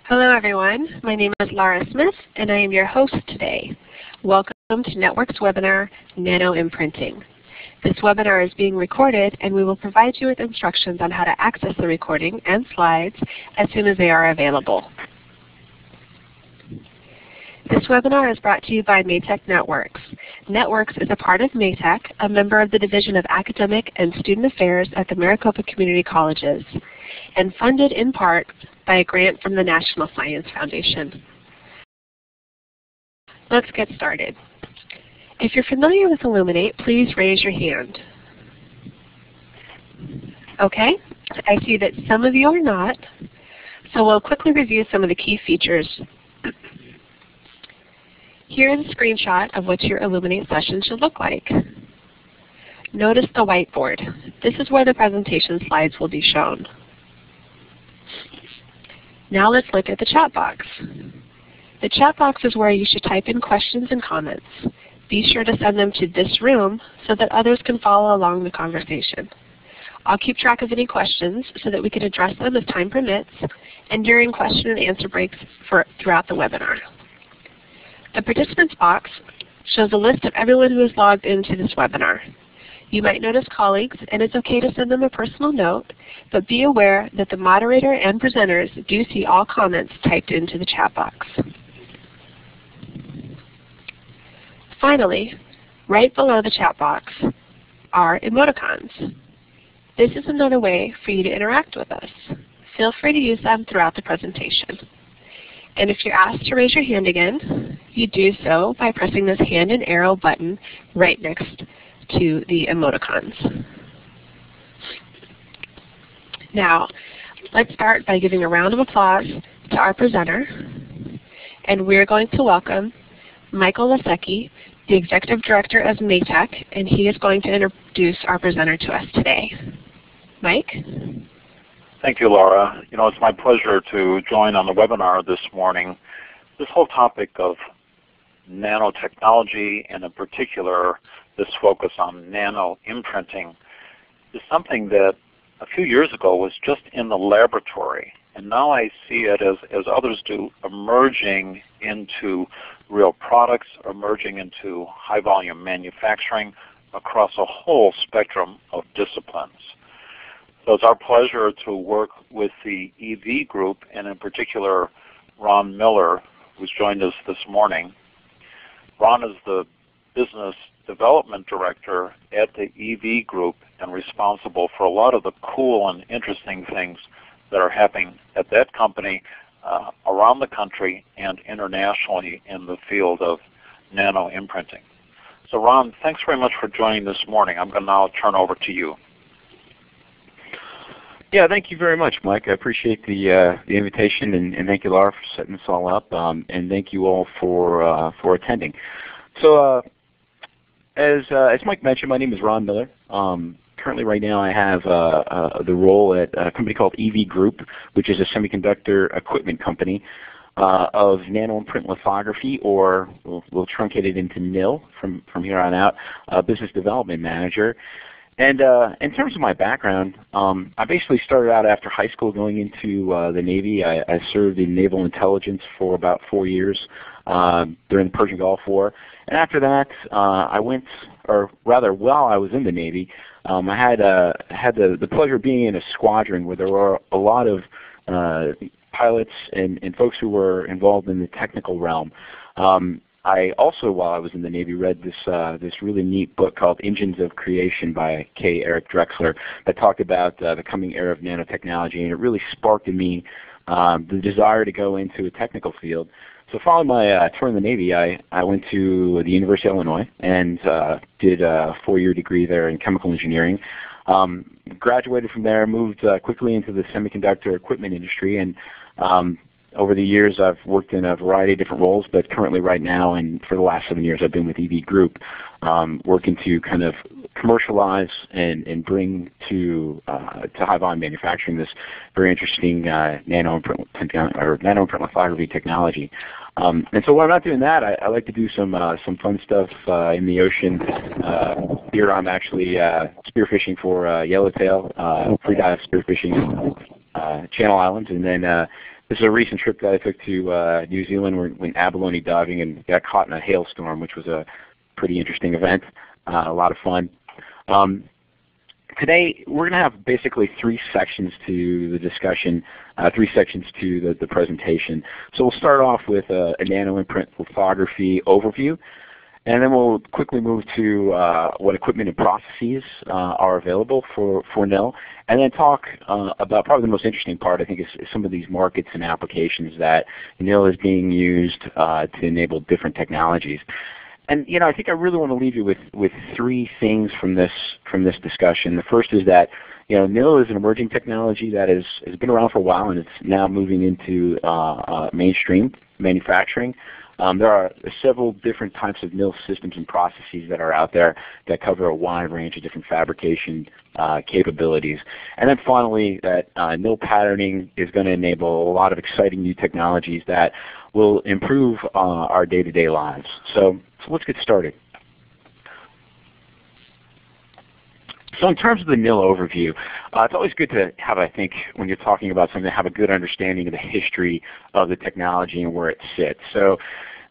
Hello everyone, my name is Laura Smith and I am your host today. Welcome to Network's webinar, Nanoimprinting. This webinar is being recorded and we will provide you with instructions on how to access the recording and slides as soon as they are available. This webinar is brought to you by Maytech Networks. Networks is a part of Maytech, a member of the Division of Academic and Student Affairs at the Maricopa Community Colleges, and funded in part by a grant from the National Science Foundation. Let's get started. If you're familiar with Illuminate, please raise your hand. Okay, I see that some of you are not, so we'll quickly review some of the key features. Here is a screenshot of what your Illuminate session should look like. Notice the whiteboard. This is where the presentation slides will be shown. Now let's look at the chat box. The chat box is where you should type in questions and comments. Be sure to send them to this room so that others can follow along the conversation. I'll keep track of any questions so that we can address them as time permits and during question and answer breaks throughout the webinar. The participants box shows a list of everyone who is logged into this webinar. You might notice colleagues, and it's okay to send them a personal note, but be aware that the moderator and presenters do see all comments typed into the chat box. Finally, right below the chat box are emoticons. This is another way for you to interact with us. Feel free to use them throughout the presentation. And if you're asked to raise your hand again, you do so by pressing this hand and arrow button right next to the emoticons. Now, let's start by giving a round of applause to our presenter. And we're going to welcome Michael Lasecki, the Executive Director of Maytech, and he is going to introduce our presenter to us today. Mike? Thank you, Laura. You know, it's my pleasure to join on the webinar this morning. This whole topic of nanotechnology, and in particular this focus on nanoimprinting, is something that a few years ago was just in the laboratory, and now I see it, as others do, emerging into real products, emerging into high-volume manufacturing across a whole spectrum of disciplines. So it's our pleasure to work with the EV group, and in particular Ron Miller, who's joined us this morning. Ron is the Business Development Director at the EV group and responsible for a lot of the cool and interesting things that are happening at that company around the country and internationally in the field of nanoimprinting. So Ron, thanks very much for joining this morning. I'm going to now turn over to you. Yeah, thank you very much, Mike. I appreciate the invitation, and thank you, Laura, for setting this all up, and thank you all for attending. So, as Mike mentioned, my name is Ron Miller. Currently, right now, I have the role at a company called EV Group, which is a semiconductor equipment company of nanoimprint lithography, or we'll truncate it into NIL from here on out, Business Development Manager. And in terms of my background, I basically started out after high school going into the Navy. I served in Naval Intelligence for about 4 years during the Persian Gulf War. And after that, I went, or rather while I was in the Navy, I had the pleasure of being in a squadron where there were a lot of pilots and folks who were involved in the technical realm. I also, while I was in the Navy, read this really neat book called Engines of Creation by K. Eric Drexler that talked about the coming era of nanotechnology, and it really sparked in me the desire to go into a technical field. So following my tour in the Navy, I went to the University of Illinois and did a 4-year degree there in chemical engineering. Graduated from there, moved quickly into the semiconductor equipment industry, and over the years, I've worked in a variety of different roles, but currently right now, and for the last 7 years, I've been with EV Group, working to kind of commercialize and bring to high-volume manufacturing this very interesting nanoimprint lithography technology. And so when I'm not doing that, I like to do some fun stuff in the ocean. Here I'm actually spearfishing for yellowtail, free dive spearfishing Channel Islands, and then This is a recent trip that I took to New Zealand. We went abalone diving and got caught in a hailstorm, which was a pretty interesting event, a lot of fun. Today, we're going to have basically 3 sections to the discussion, 3 sections to the presentation. So we'll start off with a nanoimprint lithography overview, and then we'll quickly move to what equipment and processes are available for NIL, and then talk about probably the most interesting part, I think, is some of these markets and applications that NIL is being used to enable different technologies. And I think I really want to leave you with 3 things from this discussion. The first is that NIL is an emerging technology that has been around for a while, and it's now moving into mainstream manufacturing. There are several different types of NIL systems and processes that are out there that cover a wide range of different fabrication capabilities. And then finally, that NIL patterning is going to enable a lot of exciting new technologies that will improve our day-to-day lives. So let's get started. So in terms of the NIL overview, it's always good to have, I think, when you're talking about something, have a good understanding of the history of the technology and where it sits. So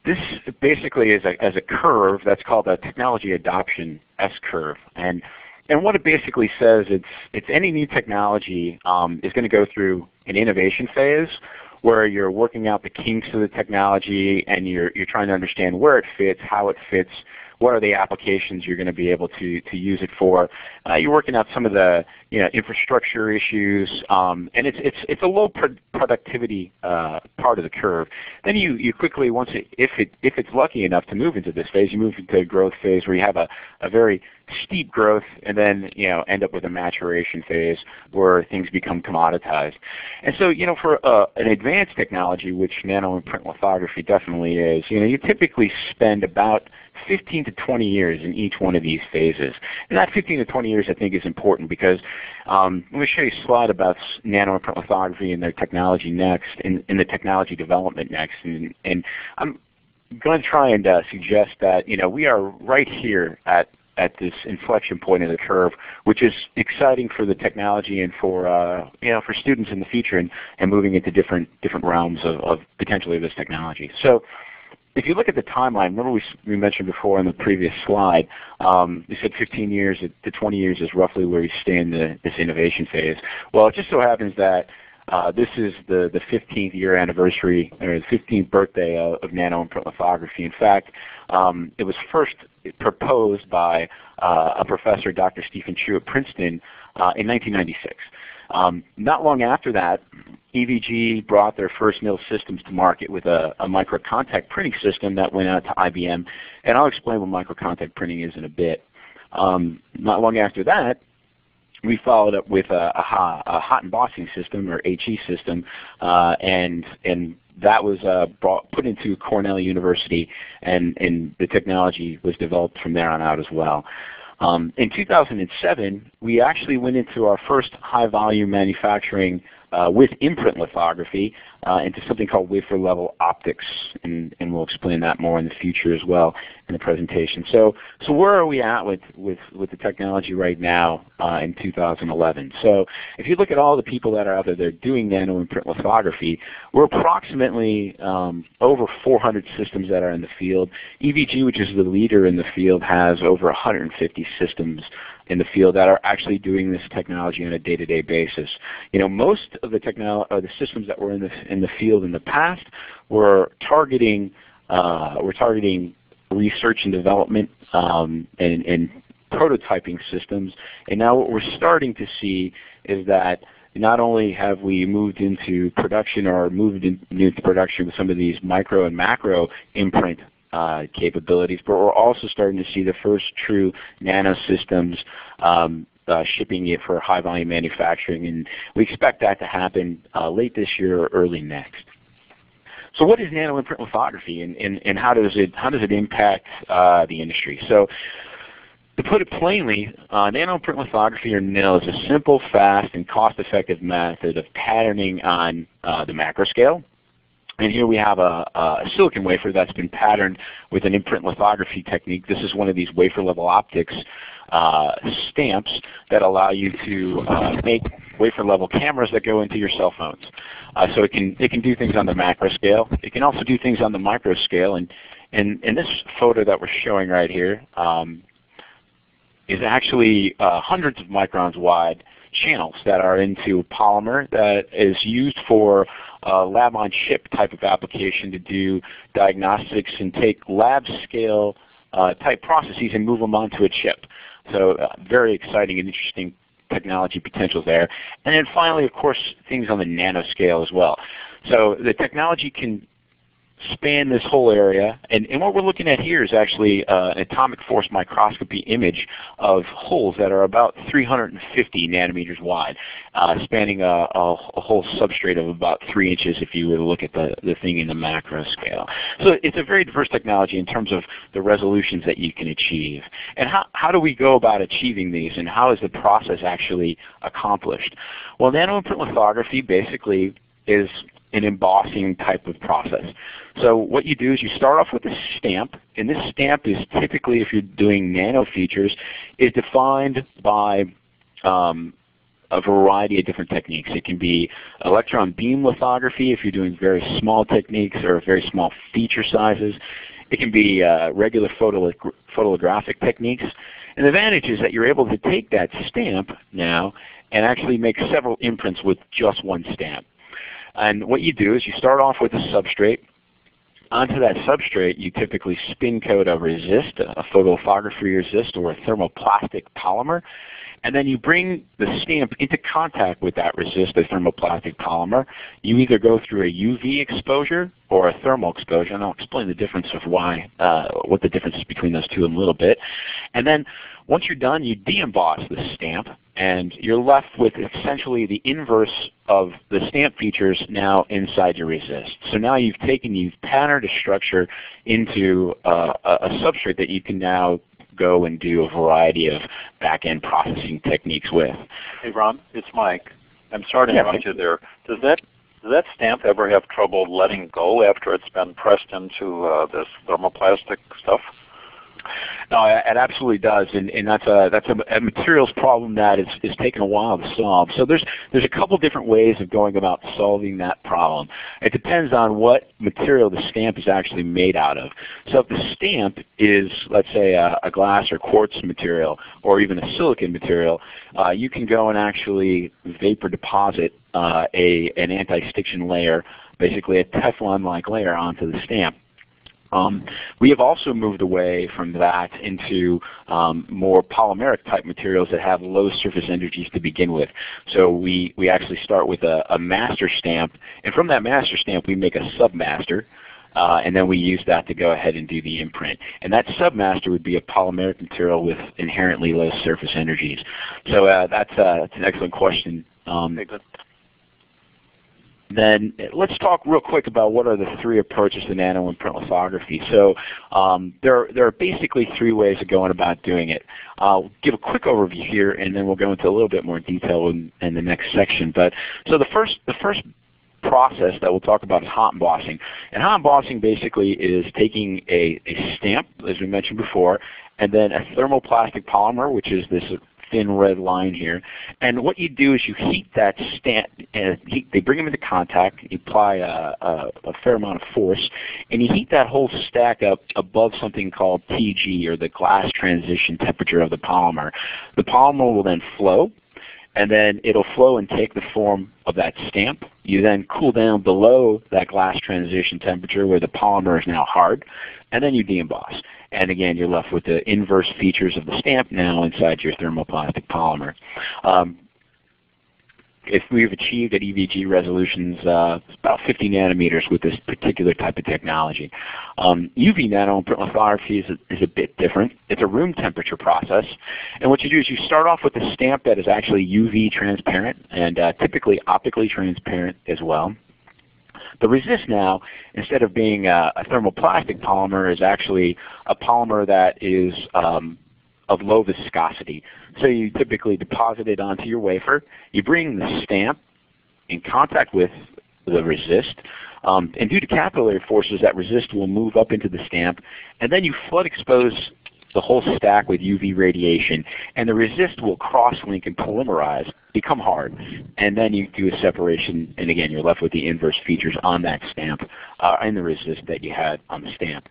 this basically is a curve that's called a technology adoption S-curve. And what it basically says, it's any new technology is going to go through an innovation phase where you're working out the kinks of the technology and you're trying to understand where it fits, how it fits, what are the applications you're going to be able to use it for. You're working out some of the infrastructure issues, and it's a low productivity part of the curve. Then you quickly, if it's lucky enough to move into this phase, you move into a growth phase where you have a very steep growth, and then end up with a maturation phase where things become commoditized. And so for an advanced technology, which nanoimprint lithography definitely is, you typically spend about 15 to 20 years in each one of these phases. And that 15 to 20 years I think is important because I'm going to show you a slide about nanoimprint lithography and their technology next, and the technology development next. And I'm going to try and suggest that we are right here at this inflection point in the curve, which is exciting for the technology and for students in the future and moving into different realms of potentially this technology. So if you look at the timeline, remember we mentioned before in the previous slide, we said 15 years to 20 years is roughly where you stay in this innovation phase. Well, it just so happens that this is the 15th year anniversary, or the 15th birthday of nanoimprint lithography. In fact, it was first proposed by a professor, Dr. Stephen Chu at Princeton, in 1996. Not long after that, EVG brought their first NIL systems to market with a microcontact printing system that went out to IBM, and I'll explain what microcontact printing is in a bit. Not long after that, we followed up with a hot embossing system, or HE system, and that was put into Cornell University, and the technology was developed from there on out as well. In 2007, we actually went into our first high-volume manufacturing with imprint lithography into something called wafer-level optics, and we'll explain that more in the future as well in the presentation. So where are we at with the technology right now in 2011? So if you look at all the people that are out there that are doing nanoimprint lithography, we're approximately over 400 systems that are in the field. EVG, which is the leader in the field, has over 150 systems in the field that are actually doing this technology on a day-to-day basis. Most of the systems that were in the field in the past were targeting research and development and prototyping systems. And now what we're starting to see is that not only have we moved into production or moved into production with some of these micro and macro imprint capabilities, but we're also starting to see the first true nano systems shipping it for high volume manufacturing, and we expect that to happen late this year or early next. So what is nanoimprint lithography, and how does it impact the industry? So to put it plainly, nanoimprint lithography, or NIL, is a simple, fast, and cost-effective method of patterning on the macro scale. And here we have a silicon wafer that's been patterned with an imprint lithography technique. This is one of these wafer level optics stamps that allow you to make wafer level cameras that go into your cell phones. So it can do things on the macro scale. It can also do things on the micro scale. And in this photo that we're showing right here is actually hundreds of microns wide channels that are into polymer that is used for lab-on-chip type of application to do diagnostics and take lab scale type processes and move them onto a chip. So very exciting and interesting technology potentials there. And then finally, of course, things on the nanoscale as well. So the technology can span this whole area, and what we're looking at here is actually an atomic force microscopy image of holes that are about 350 nanometers wide, spanning a whole substrate of about 3 inches if you were to look at the thing in the macro scale. So it's a very diverse technology in terms of the resolutions that you can achieve. And how do we go about achieving these, and how is the process actually accomplished? Well, nanoimprint lithography basically is an embossing type of process. So what you do is you start off with a stamp, and this stamp is typically, if you're doing nano features, is defined by a variety of different techniques. It can be electron beam lithography if you're doing very small techniques or very small feature sizes. It can be regular photolithographic techniques. And the advantage is that you're able to take that stamp now and actually make several imprints with just one stamp. And what you do is you start off with a substrate. Onto that substrate, you typically spin coat a resist, a photolithography resist, or a thermoplastic polymer. And then you bring the stamp into contact with that resist, the thermoplastic polymer. You either go through a UV exposure or a thermal exposure, and I'll explain the difference of what the difference is between those two in a little bit. And then once you're done, you de-emboss the stamp, and you're left with essentially the inverse of the stamp features now inside your resist. So now you've patterned a structure into a substrate that you can now go and do a variety of back-end processing techniques with. Hey Ron, it's Mike. I'm sorry to interrupt you there. Does that stamp ever have trouble letting go after it's been pressed into this thermoplastic stuff? No, it absolutely does, and that's a materials problem that is taking a while to solve. So there's a couple different ways of going about solving that problem. It depends on what material the stamp is actually made out of. So if the stamp is, let's say, a glass or quartz material, or even a silicon material, you can go and actually vapor deposit an anti-stiction layer, basically a Teflon-like layer onto the stamp. We have also moved away from that into more polymeric type materials that have low surface energies to begin with. So we actually start with a master stamp, and from that master stamp we make a submaster, and then we use that to go ahead and do the imprint. And that submaster would be a polymeric material with inherently low surface energies. So that's an excellent question. Then let's talk real quick about what are the three approaches to nanoimprint lithography. So there are basically three ways of going about doing it. I'll give a quick overview here, and then we'll go into a little bit more detail in the next section. But so the first process that we'll talk about is hot embossing. And hot embossing basically is taking a stamp, as we mentioned before, and then a thermoplastic polymer, which is this thin red line here. And what you do is you heat that stamp, and they bring them into contact, you apply a fair amount of force, and you heat that whole stack up above something called TG, or the glass transition temperature of the polymer. The polymer will then flow, and then it'll flow and take the form of that stamp. You then cool down below that glass transition temperature where the polymer is now hard, and then you de-emboss. And again, you're left with the inverse features of the stamp now inside your thermoplastic polymer. If we've achieved at EVG resolutions about 50 nanometers with this particular type of technology. UV nanoimprint lithography is a bit different. It's a room temperature process. And what you do is you start off with a stamp that is actually UV transparent and typically optically transparent as well. The resist now, instead of being a thermoplastic polymer, is actually a polymer that is of low viscosity. So you typically deposit it onto your wafer. You bring the stamp in contact with the resist. And due to capillary forces, that resist will move up into the stamp, and then you flood expose the whole stack with UV radiation, and the resist will cross-link and polymerize, become hard, and then you do a separation, and again, you're left with the inverse features on that stamp and the resist that you had on the stamp.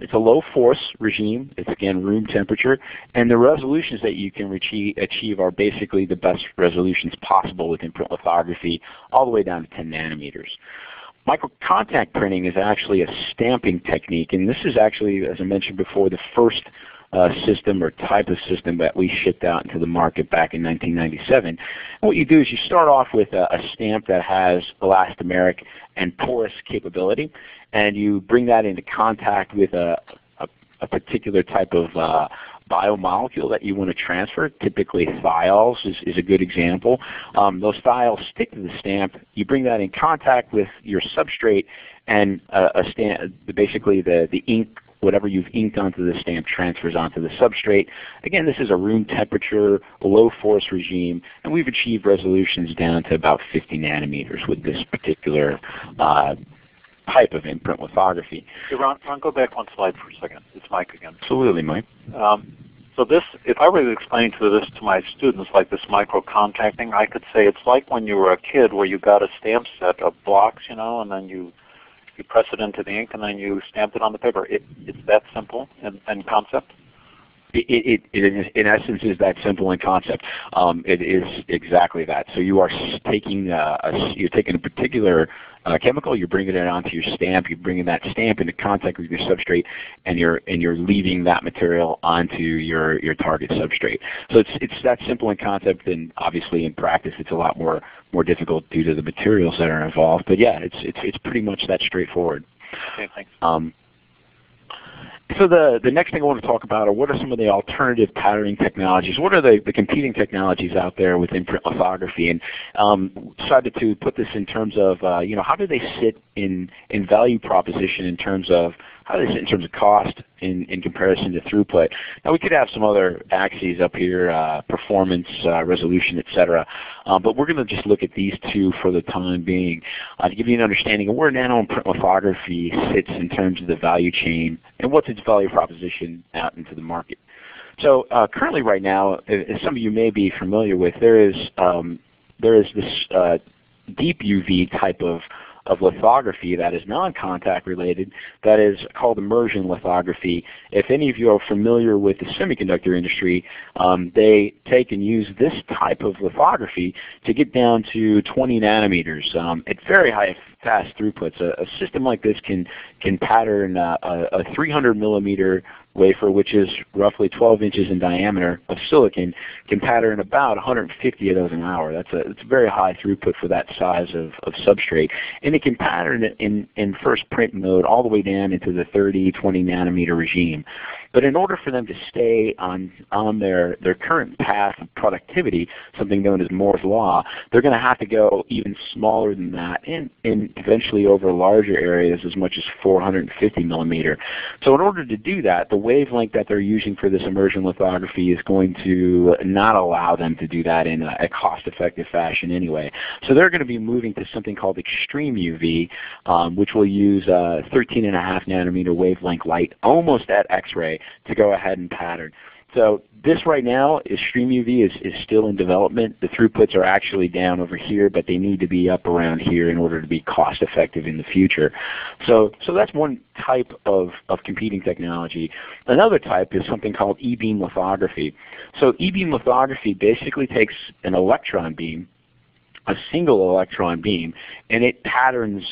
It's a low-force regime. It's, again, room temperature, and the resolutions that you can achieve are basically the best resolutions possible with imprint lithography, all the way down to 10 nanometers. Microcontact printing is actually a stamping technique, and this is actually, as I mentioned before, the first system or type of system that we shipped out into the market back in 1997. And what you do is you start off with a stamp that has elastomeric and porous capability, and you bring that into contact with a particular type of biomolecule that you want to transfer. Typically thiols is a good example. Those thiols stick to the stamp. You bring that in contact with your substrate, and basically the ink, whatever you've inked onto the stamp, transfers onto the substrate. Again, this is a room temperature, low force regime, and we've achieved resolutions down to about 50 nanometers with this particular type of imprint lithography. Hey, Ron, go back one slide for a second. It's Mike again. Absolutely, Mike. So this, if I were to explain this to my students, like this microcontacting, I could say it's like when you were a kid where you got a stamp set of blocks, you know, and then you press it into the ink and then you stamped it on the paper. It's that simple in concept? It in essence is that simple in concept. It is exactly that. So you are taking you're taking a particular chemical, you're bringing it onto your stamp, you're bringing that stamp into contact with your substrate, and you're leaving that material onto your target substrate. So it's that simple in concept, and obviously in practice it's a lot more difficult due to the materials that are involved. But yeah, it's pretty much that straightforward. Okay, thanks. So the next thing I want to talk about are what are some of the alternative patterning technologies? What are the competing technologies out there with imprint lithography? And decided to put this in terms of how do they sit in value proposition in terms of how do they sit in terms of cost in comparison to throughput? Now we could have some other axes up here, performance, resolution, etc. But we're going to just look at these two for the time being to give you an understanding of where nanoimprint lithography sits in terms of the value chain and what's its value proposition out into the market. So currently right now, as some of you may be familiar with, there is this deep UV type of lithography that is non-contact related, that is called immersion lithography. If any of you are familiar with the semiconductor industry, they take and use this type of lithography to get down to 20 nanometers at very high fast throughputs. A system like this can pattern a 300 millimeter wafer, which is roughly 12 inches in diameter of silicon, can pattern about 150 of those an hour. It's a very high throughput for that size of substrate. And it can pattern in first print mode all the way down into the 30, 20 nanometer regime. But in order for them to stay on their current path of productivity, something known as Moore's Law, they're going to have to go even smaller than that and eventually over larger areas as much as 450 millimeter. So in order to do that, the wavelength that they're using for this immersion lithography is going to not allow them to do that in a cost-effective fashion anyway. So they're going to be moving to something called extreme UV, which will use 13.5 nanometer wavelength light, almost at X-ray, to go ahead and pattern. So this right now, extreme UV is still in development. The throughputs are actually down over here, but they need to be up around here in order to be cost effective in the future. So that's one type of competing technology. Another type is something called E-beam lithography. So E-beam lithography basically takes an electron beam, a single electron beam, and it patterns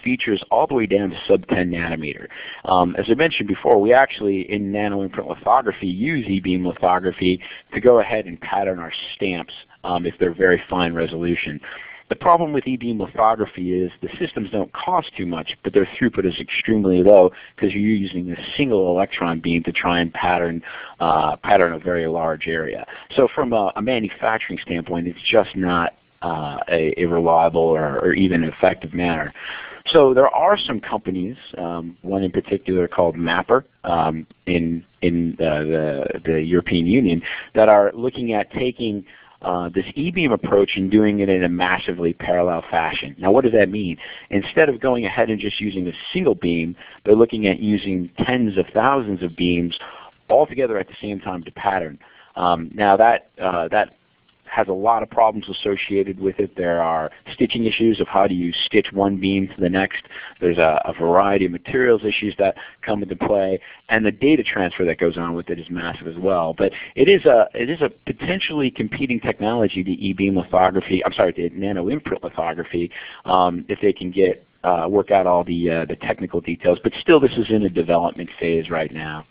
features all the way down to sub 10 nanometer. As I mentioned before, we actually in nanoimprint lithography use E-beam lithography to go ahead and pattern our stamps if they're very fine resolution. The problem with E-beam lithography is the systems don't cost too much, but their throughput is extremely low because you're using a single electron beam to try and pattern a very large area. So from a manufacturing standpoint, it's just not a reliable or even effective manner. So there are some companies, one in particular called Mapper in the European Union, that are looking at taking this E-beam approach and doing it in a massively parallel fashion. Now what does that mean? Instead of going ahead and just using a single beam, they're looking at using tens of thousands of beams all together at the same time to pattern. Now that has a lot of problems associated with it. There are stitching issues of how do you stitch one beam to the next. There's a variety of materials issues that come into play, and the data transfer that goes on with it is massive as well. But it is a potentially competing technology to E-beam lithography. I'm sorry, to nano-imprint lithography, if they can get work out all the technical details. But still, this is in a development phase right now.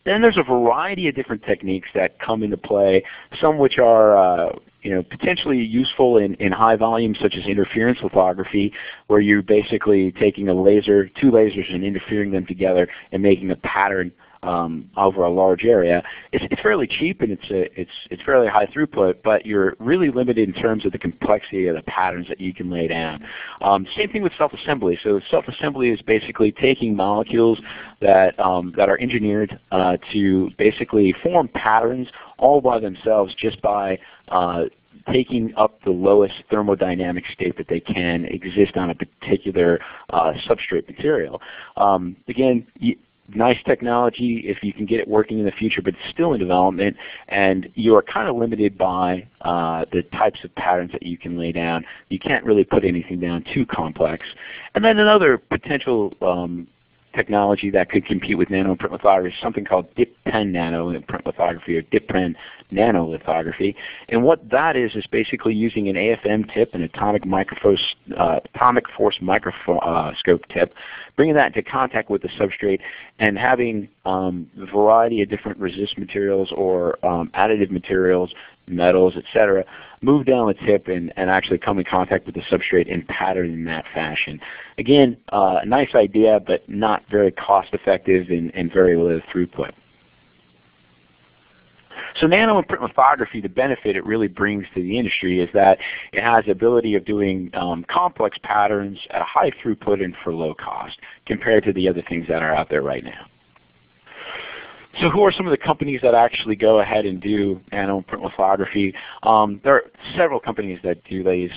Then there's a variety of different techniques that come into play, some which are potentially useful in high volume, such as interference lithography, where you're basically taking a laser, two lasers, and interfering them together and making a pattern over a large area. It's fairly cheap and it's fairly high throughput, but you're really limited in terms of the complexity of the patterns that you can lay down. Same thing with self-assembly. So self-assembly is basically taking molecules that are engineered to basically form patterns all by themselves just by taking up the lowest thermodynamic state that they can exist on a particular substrate material. Again, nice technology if you can get it working in the future, but it's still in development, and you are kind of limited by the types of patterns that you can lay down. You can't really put anything down too complex. And then another potential technology that could compete with nano-imprint lithography is something called dip-pen nano-imprint lithography, or dip-pen nanolithography. And what that is basically using an AFM tip, an atomic force microscope tip, bringing that into contact with the substrate and having a variety of different resist materials or additive materials, metals, etc., move down the tip and actually come in contact with the substrate and pattern in that fashion. Again, a nice idea, but not very cost effective and very low throughput. So nano-imprint lithography, the benefit it really brings to the industry is that it has the ability of doing complex patterns at a high throughput and for low cost compared to the other things that are out there right now. So who are some of the companies that actually go ahead and do nano-imprint lithography? There are several companies that do these.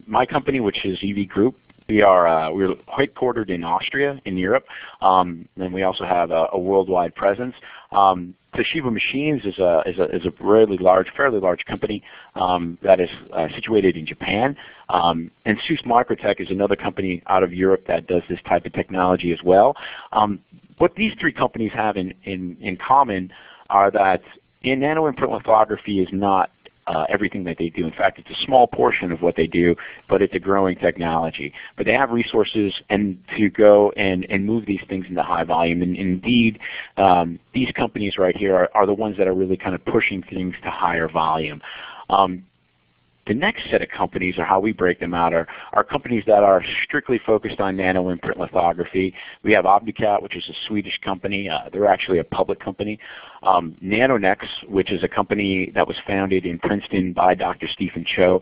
My company, which is EV Group, we're headquartered in Austria, in Europe, and we also have a worldwide presence. Toshiba Machines is a fairly large company that is situated in Japan, and SÜSS Microtech is another company out of Europe that does this type of technology as well. What these three companies have in common are that nano-imprint lithography is not everything that they do. In fact, it's a small portion of what they do, but it's a growing technology. But they have resources and to go and move these things into high volume. And indeed, these companies right here are the ones that are really kind of pushing things to higher volume. The next set of companies, or how we break them out, are companies that are strictly focused on nano-imprint lithography. We have Obducat, which is a Swedish company. They're actually a public company. Nanonex, which is a company that was founded in Princeton by Dr. Stephen Cho,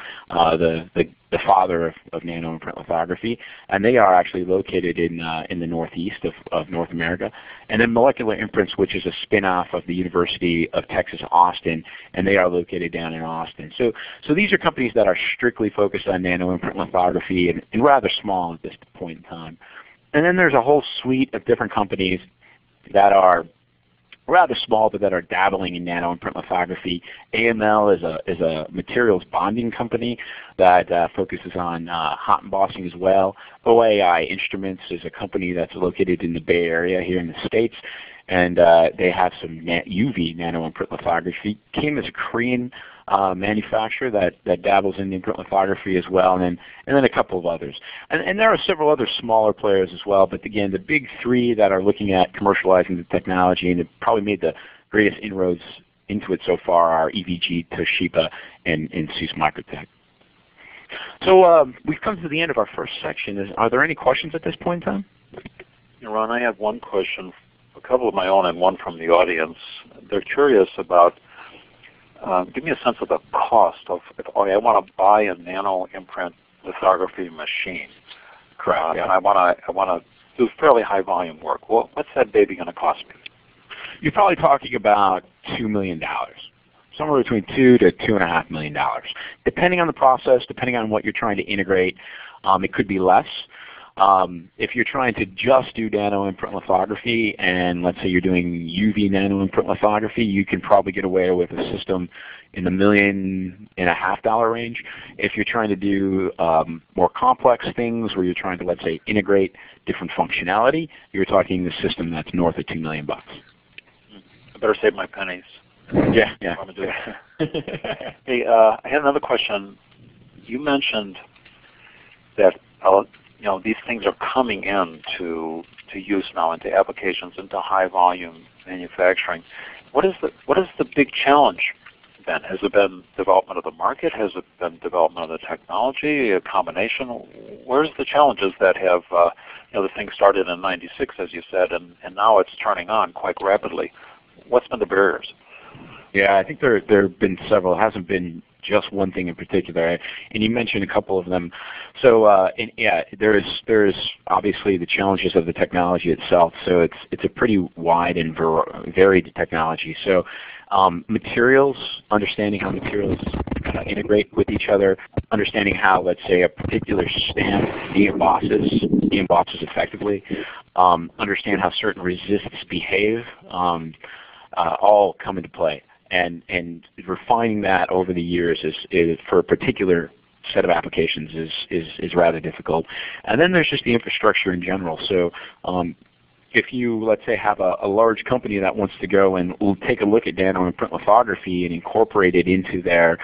the father of nano-imprint lithography, and they are actually located in the northeast of North America. And then Molecular Imprints, which is a spin-off of the University of Texas Austin, and they are located down in Austin. So these are companies that are strictly focused on nano-imprint lithography and rather small at this point in time. And then there's a whole suite of different companies that are rather small, but that are dabbling in nano-imprint lithography. AML is a materials bonding company that focuses on hot embossing as well. OAI Instruments is a company that's located in the Bay Area here in the States, and they have some UV nano-imprint lithography. Kim is a Korean manufacturer that dabbles in imprint lithography as well, and then a couple of others. And there are several other smaller players as well, but again, the big three that are looking at commercializing the technology and have probably made the greatest inroads into it so far are EVG, Toshiba, and SÜSS Microtech. So we've come to the end of our first section. Are there any questions at this point in time? Ron, I have one question, a couple of my own and one from the audience. They're curious about, give me a sense of the cost of, if I want to buy a nano-imprint lithography machine. Correct. And I want to do fairly high volume work. Well, what's that baby going to cost me? You're probably talking about $2 million. somewhere between $2 to $2.5 million. Depending on the process, depending on what you're trying to integrate, it could be less. If you're trying to just do nanoimprint lithography, and let's say you're doing UV nanoimprint lithography, you can probably get away with a system in the $1.5 million range. If you're trying to do more complex things where you're trying to, let's say, integrate different functionality, you're talking the system that's north of $2 million. I better save my pennies. Yeah. I'm gonna do that. Hey, I had another question. You mentioned that these things are coming into use now, into applications, into high volume manufacturing. What is the big challenge then? Has it been development of the market? Has it been development of the technology? A combination? Where's the challenges that have the thing started in '96, as you said, and now it's turning on quite rapidly? What's been the barriers? Yeah, I think there have been several. It hasn't been just one thing in particular, and you mentioned a couple of them. So, there's obviously the challenges of the technology itself. So it's a pretty wide and varied technology. So, materials, understanding how materials integrate with each other, understanding how, let's say, a particular stamp de-embosses effectively, understand how certain resists behave, all come into play. And refining that over the years is for a particular set of applications is rather difficult. And then there's just the infrastructure in general. So if you, let's say, have a large company that wants to go and will take a look at nanoimprint lithography and incorporate it into their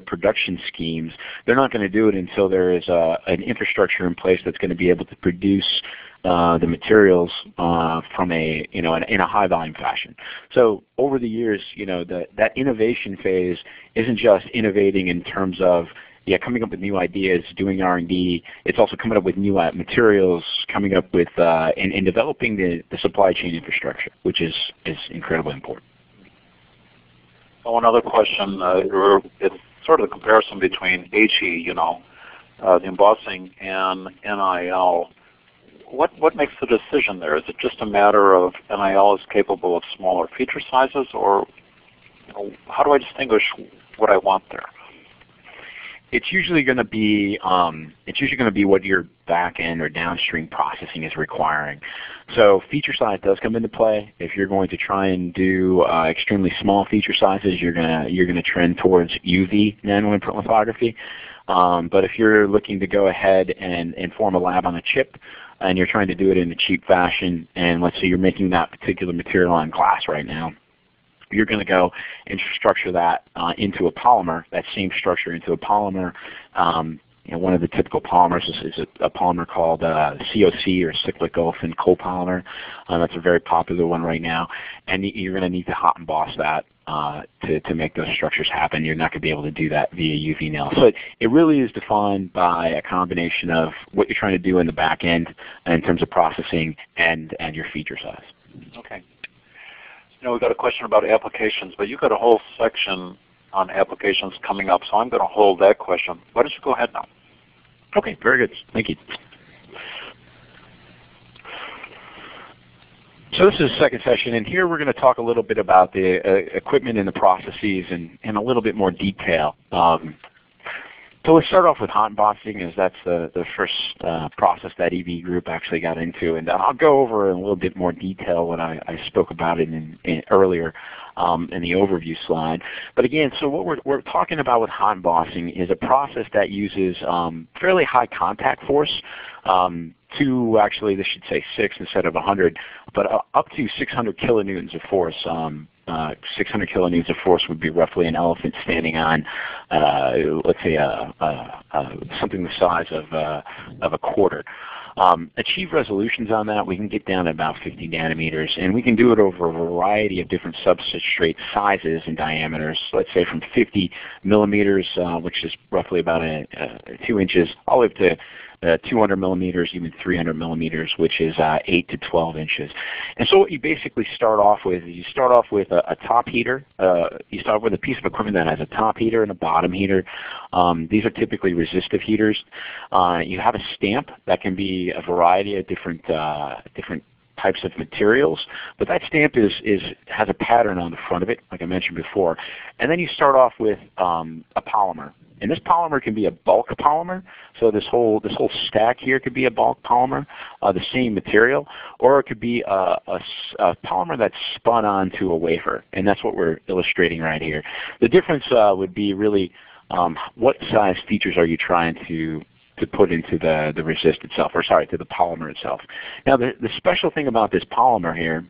production schemes, they're not going to do it until there is an infrastructure in place that's going to be able to produce the materials from in a high volume fashion. So over the years, that innovation phase isn't just innovating in terms of coming up with new ideas, doing R&D. It's also coming up with new materials, coming up with and developing the supply chain infrastructure, which is incredibly important. So one other question, it's sort of the comparison between HE, the embossing, and NIL. What makes the decision there? Is it just a matter of NIL is capable of smaller feature sizes, or how do I distinguish what I want there? It's usually going to be what your back end or downstream processing is requiring. So feature size does come into play. If you're going to try and do extremely small feature sizes, you're gonna trend towards UV nanoimprint lithography. But if you're looking to go ahead and form a lab on a chip, and you're trying to do it in a cheap fashion, and let's say you're making that particular material on glass right now, you're going to go and structure that into a polymer, that same structure into a polymer. One of the typical polymers is a polymer called COC, or cyclic olefin copolymer. That's a very popular one right now. And you're going to need to hot emboss that to make those structures happen. You're not going to be able to do that via UV nail. So it really is defined by a combination of what you're trying to do in the back end in terms of processing and your feature size. Okay. We've got a question about applications, but you've got a whole section on applications coming up, so I'm going to hold that question. Why don't you go ahead now? Okay, very good. Thank you. So this is the second session, and here we're going to talk a little bit about the equipment and the processes in a little bit more detail. So let's start off with hot embossing, as that's the first process that EV group actually got into. And I'll go over in a little bit more detail when I spoke about it earlier in the overview slide. But again, so what we're talking about with hot embossing is a process that uses fairly high contact force, actually this should say 6 instead of 100, but up to 600 kilonewtons of force. 600 kilonewtons of force would be roughly an elephant standing on, let's say, something the size of a quarter. Achieve resolutions on that, we can get down to about 50 nanometers, and we can do it over a variety of different substrate sizes and diameters, let's say from 50 millimeters, which is roughly about 2 inches, all the way up to 200 millimeters, even 300 millimeters, which is 8 to 12 inches. And so what you basically start off with is you start off with a top heater. You start with a piece of equipment that has a top heater and a bottom heater. These are typically resistive heaters. You have a stamp that can be a variety of different types of materials, but that stamp has a pattern on the front of it, like I mentioned before. And then you start off with a polymer. And this polymer can be a bulk polymer, so this whole stack here could be a bulk polymer, the same material, or it could be a polymer that's spun onto a wafer, and that's what we're illustrating right here. The difference would be really what size features are you trying to put into the resist itself, or sorry, to the polymer itself. Now the special thing about this polymer here,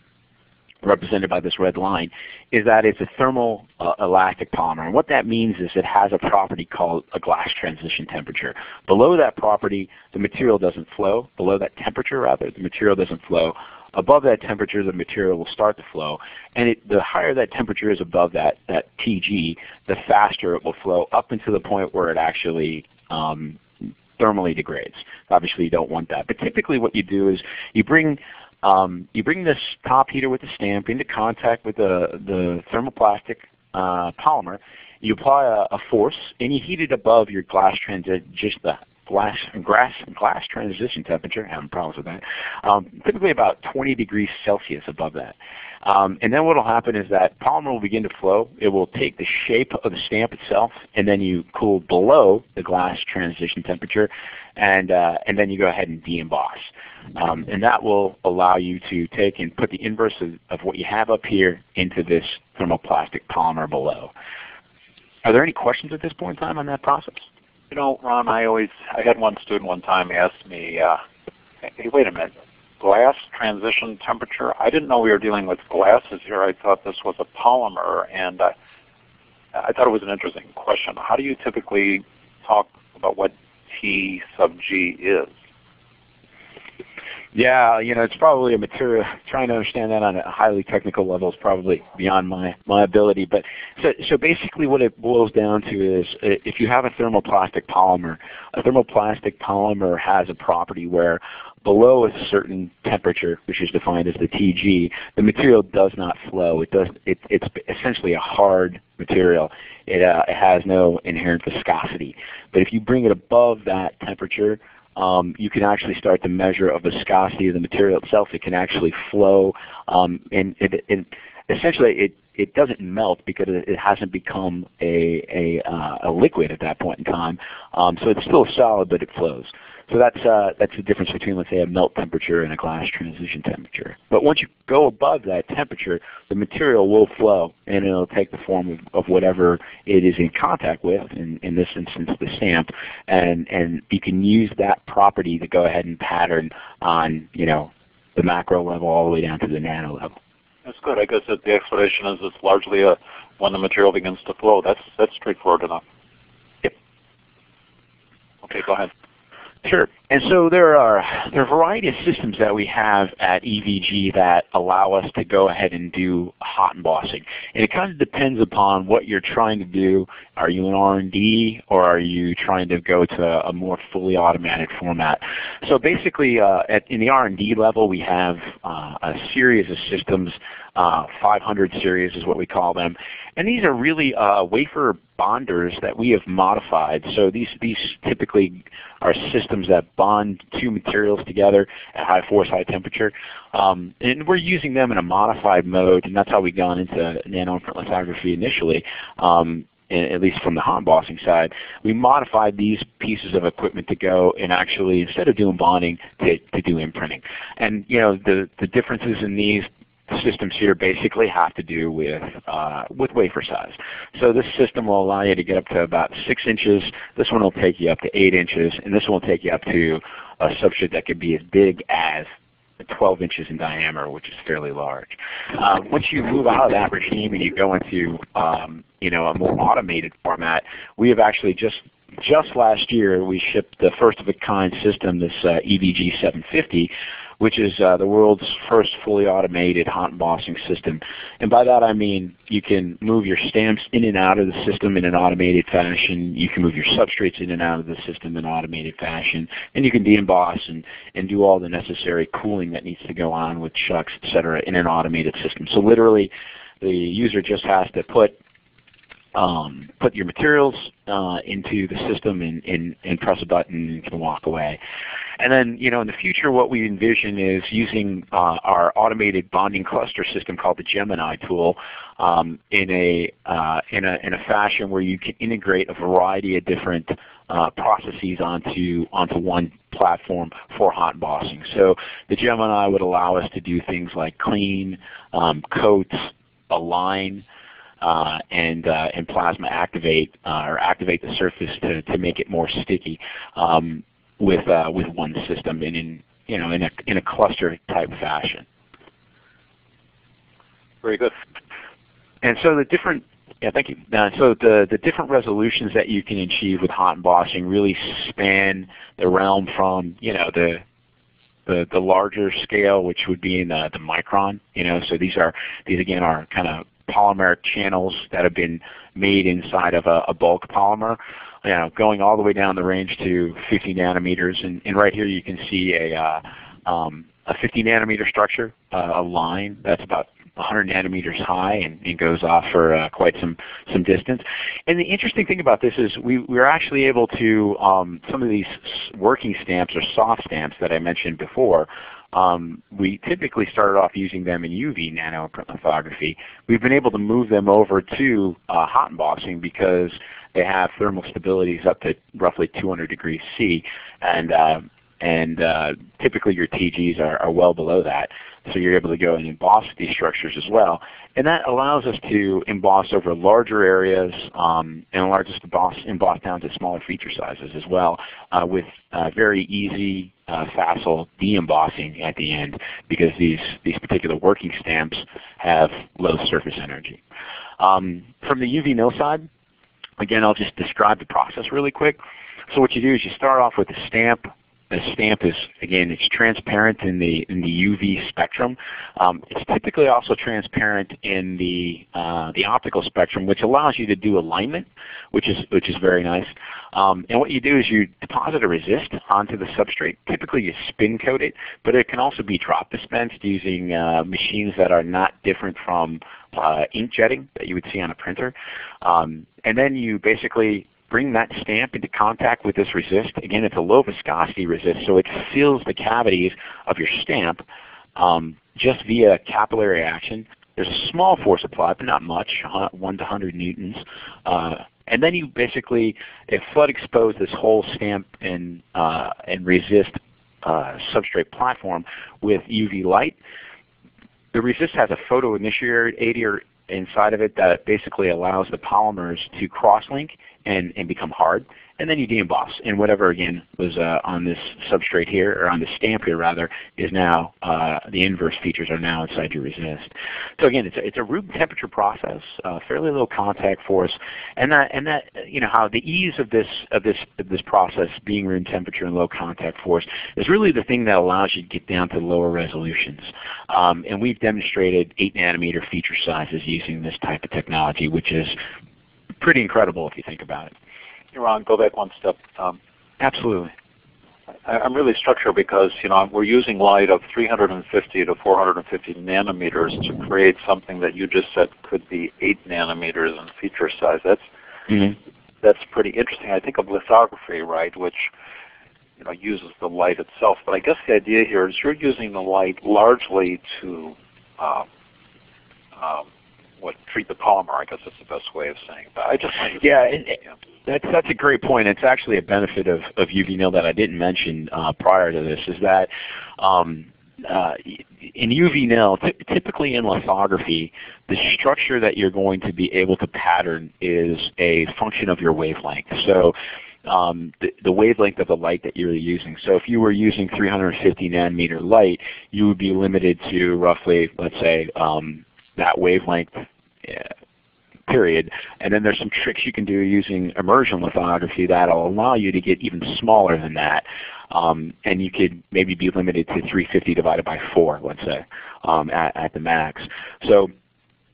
represented by this red line, is that it's a thermal elastic polymer. And what that means is it has a property called a glass transition temperature. Below that property, the material doesn't flow. Below that temperature, rather, the material doesn't flow. Above that temperature, the material will start to flow. And the higher that temperature is above that TG, the faster it will flow up until the point where it actually thermally degrades. Obviously, you don't want that. But typically what you do is you bring this top heater with the stamp into contact with the thermoplastic polymer. You apply a force, and you heat it above your glass transition temperature. I have problems with that. Typically about 20 degrees Celsius above that. And then what will happen is that polymer will begin to flow. It will take the shape of the stamp itself, and then you cool below the glass transition temperature, and then you go ahead and de-emboss. And that will allow you to take and put the inverse of what you have up here into this thermoplastic polymer below. Are there any questions at this point in time on that process? You know, Ron, I had one student one time ask me, hey, wait a minute, glass transition temperature? I didn't know we were dealing with glasses here. I thought this was a polymer, and I thought it was an interesting question. How do you typically talk about what T sub G is? Yeah, it's probably a material. Trying to understand that on a highly technical level is probably beyond my ability. But so basically, what it boils down to is, if you have a thermoplastic polymer has a property where below a certain temperature, which is defined as the TG, the material does not flow. It's essentially a hard material. It has no inherent viscosity. But if you bring it above that temperature, you can actually start to measure a viscosity of the material itself. It can actually flow, and essentially it doesn't melt because it hasn't become a liquid at that point in time. So it's still solid, but it flows. So that's the difference between, let's say, a melt temperature and a glass transition temperature. But once you go above that temperature, the material will flow, and it'll take the form of whatever it is in contact with, in this instance the stamp, and you can use that property to go ahead and pattern on the macro level all the way down to the nano level. That's good. I guess that the explanation is it's largely when the material begins to flow. That's straightforward enough. Yep. Okay, go ahead. Sure. And so there are a variety of systems that we have at EVG that allow us to go ahead and do hot embossing. And it kind of depends upon what you're trying to do. Are you in R&D, or are you trying to go to a more fully automated format? So basically, in the R&D level, we have a series of systems. 500 series is what we call them. And these are really wafer bonders that we have modified. So these typically are systems that bond two materials together at high force, high temperature. And we're using them in a modified mode, and that's how we got into nanoimprint lithography initially. At least from the hot embossing side, we modified these pieces of equipment to go and actually, instead of doing bonding, to do imprinting. And the differences in these systems here basically have to do with wafer size. So this system will allow you to get up to about 6 inches. This one will take you up to 8 inches, and this one will take you up to a substrate that could be as big as 12 inches in diameter, which is fairly large. Once you move out of that regime and you go into a more automated format, we have actually just last year we shipped the first of a kind system, this EVG 750, which is the world's first fully automated hot embossing system. And by that I mean you can move your stamps in and out of the system in an automated fashion. You can move your substrates in and out of the system in an automated fashion. And you can de-emboss and do all the necessary cooling that needs to go on with chucks, etc., in an automated system. So literally the user just has to put your materials into the system and press a button and you can walk away. And then, in the future, what we envision is using our automated bonding cluster system called the Gemini tool in a fashion where you can integrate a variety of different processes onto one platform for hot embossing. So the Gemini would allow us to do things like clean, coats, align, and plasma activate or activate the surface to make it more sticky with one system and in a cluster type fashion. Very good. And so the different thank you. So the different resolutions that you can achieve with hot embossing really span the realm from the larger scale, which would be in the micron. So these again are kind of polymeric channels that have been made inside of a bulk polymer, going all the way down the range to 50 nanometers. And right here you can see a 50 nanometer structure, a line that's about 100 nanometers high and goes off for quite some distance. And the interesting thing about this is we're actually able to, some of these working stamps or soft stamps that I mentioned before, we typically started off using them in UV nanoimprint lithography. We've been able to move them over to hot embossing because they have thermal stabilities up to roughly 200 degrees C, and typically your TGs are well below that. So you're able to go and emboss these structures as well. And that allows us to emboss over larger areas and allows us to emboss down to smaller feature sizes as well with very easy, facile de-embossing at the end because these particular working stamps have low surface energy. From the UV nil side, again, I'll just describe the process really quick. So what you do is you start off with a stamp. The stamp is, again, it's transparent in the UV spectrum. It's typically also transparent in the optical spectrum, which allows you to do alignment, which is very nice. And what you do is you deposit a resist onto the substrate. Typically you spin coat it, but it can also be drop dispensed using machines that are not different from ink jetting that you would see on a printer. And then you basically bring that stamp into contact with this resist. Again, it's a low viscosity resist, so it seals the cavities of your stamp just via capillary action. There's a small force applied, but not much, 1 to 100 newtons. And then you basically flood expose this whole stamp and resist substrate platform with UV light. The resist has a photoinitiator inside of it that basically allows the polymers to cross-link and become hard, and then you de-emboss. And whatever, again, was on this substrate here, or on the stamp here rather, is now, the inverse features are now inside your resist. So again, it's a room temperature process, fairly low contact force, and that how the ease of this process being room temperature and low contact force is really the thing that allows you to get down to lower resolutions. And we've demonstrated 8 nanometer feature sizes using this type of technology, which is pretty incredible if you think about it. Ron, go back one step. Absolutely. I'm really struck here because we're using light of 350 to 450 nanometers to create something that you just said could be 8 nanometers in feature size. That's pretty interesting. I think of lithography, right, which uses the light itself. But I guess the idea here is you're using the light largely to treat the polymer. I guess that's the best way of saying it. But that's a great point. It's actually a benefit of UV nil that I didn't mention prior to this, is that in UV nil, typically in lithography, the structure that you're going to be able to pattern is a function of your wavelength. So the wavelength of the light that you're using. So if you were using 350 nanometer light, you would be limited to roughly, let's say, that wavelength period. And then there's some tricks you can do using immersion lithography that'll allow you to get even smaller than that. And you could maybe be limited to 350 divided by 4, let's say, at the max. So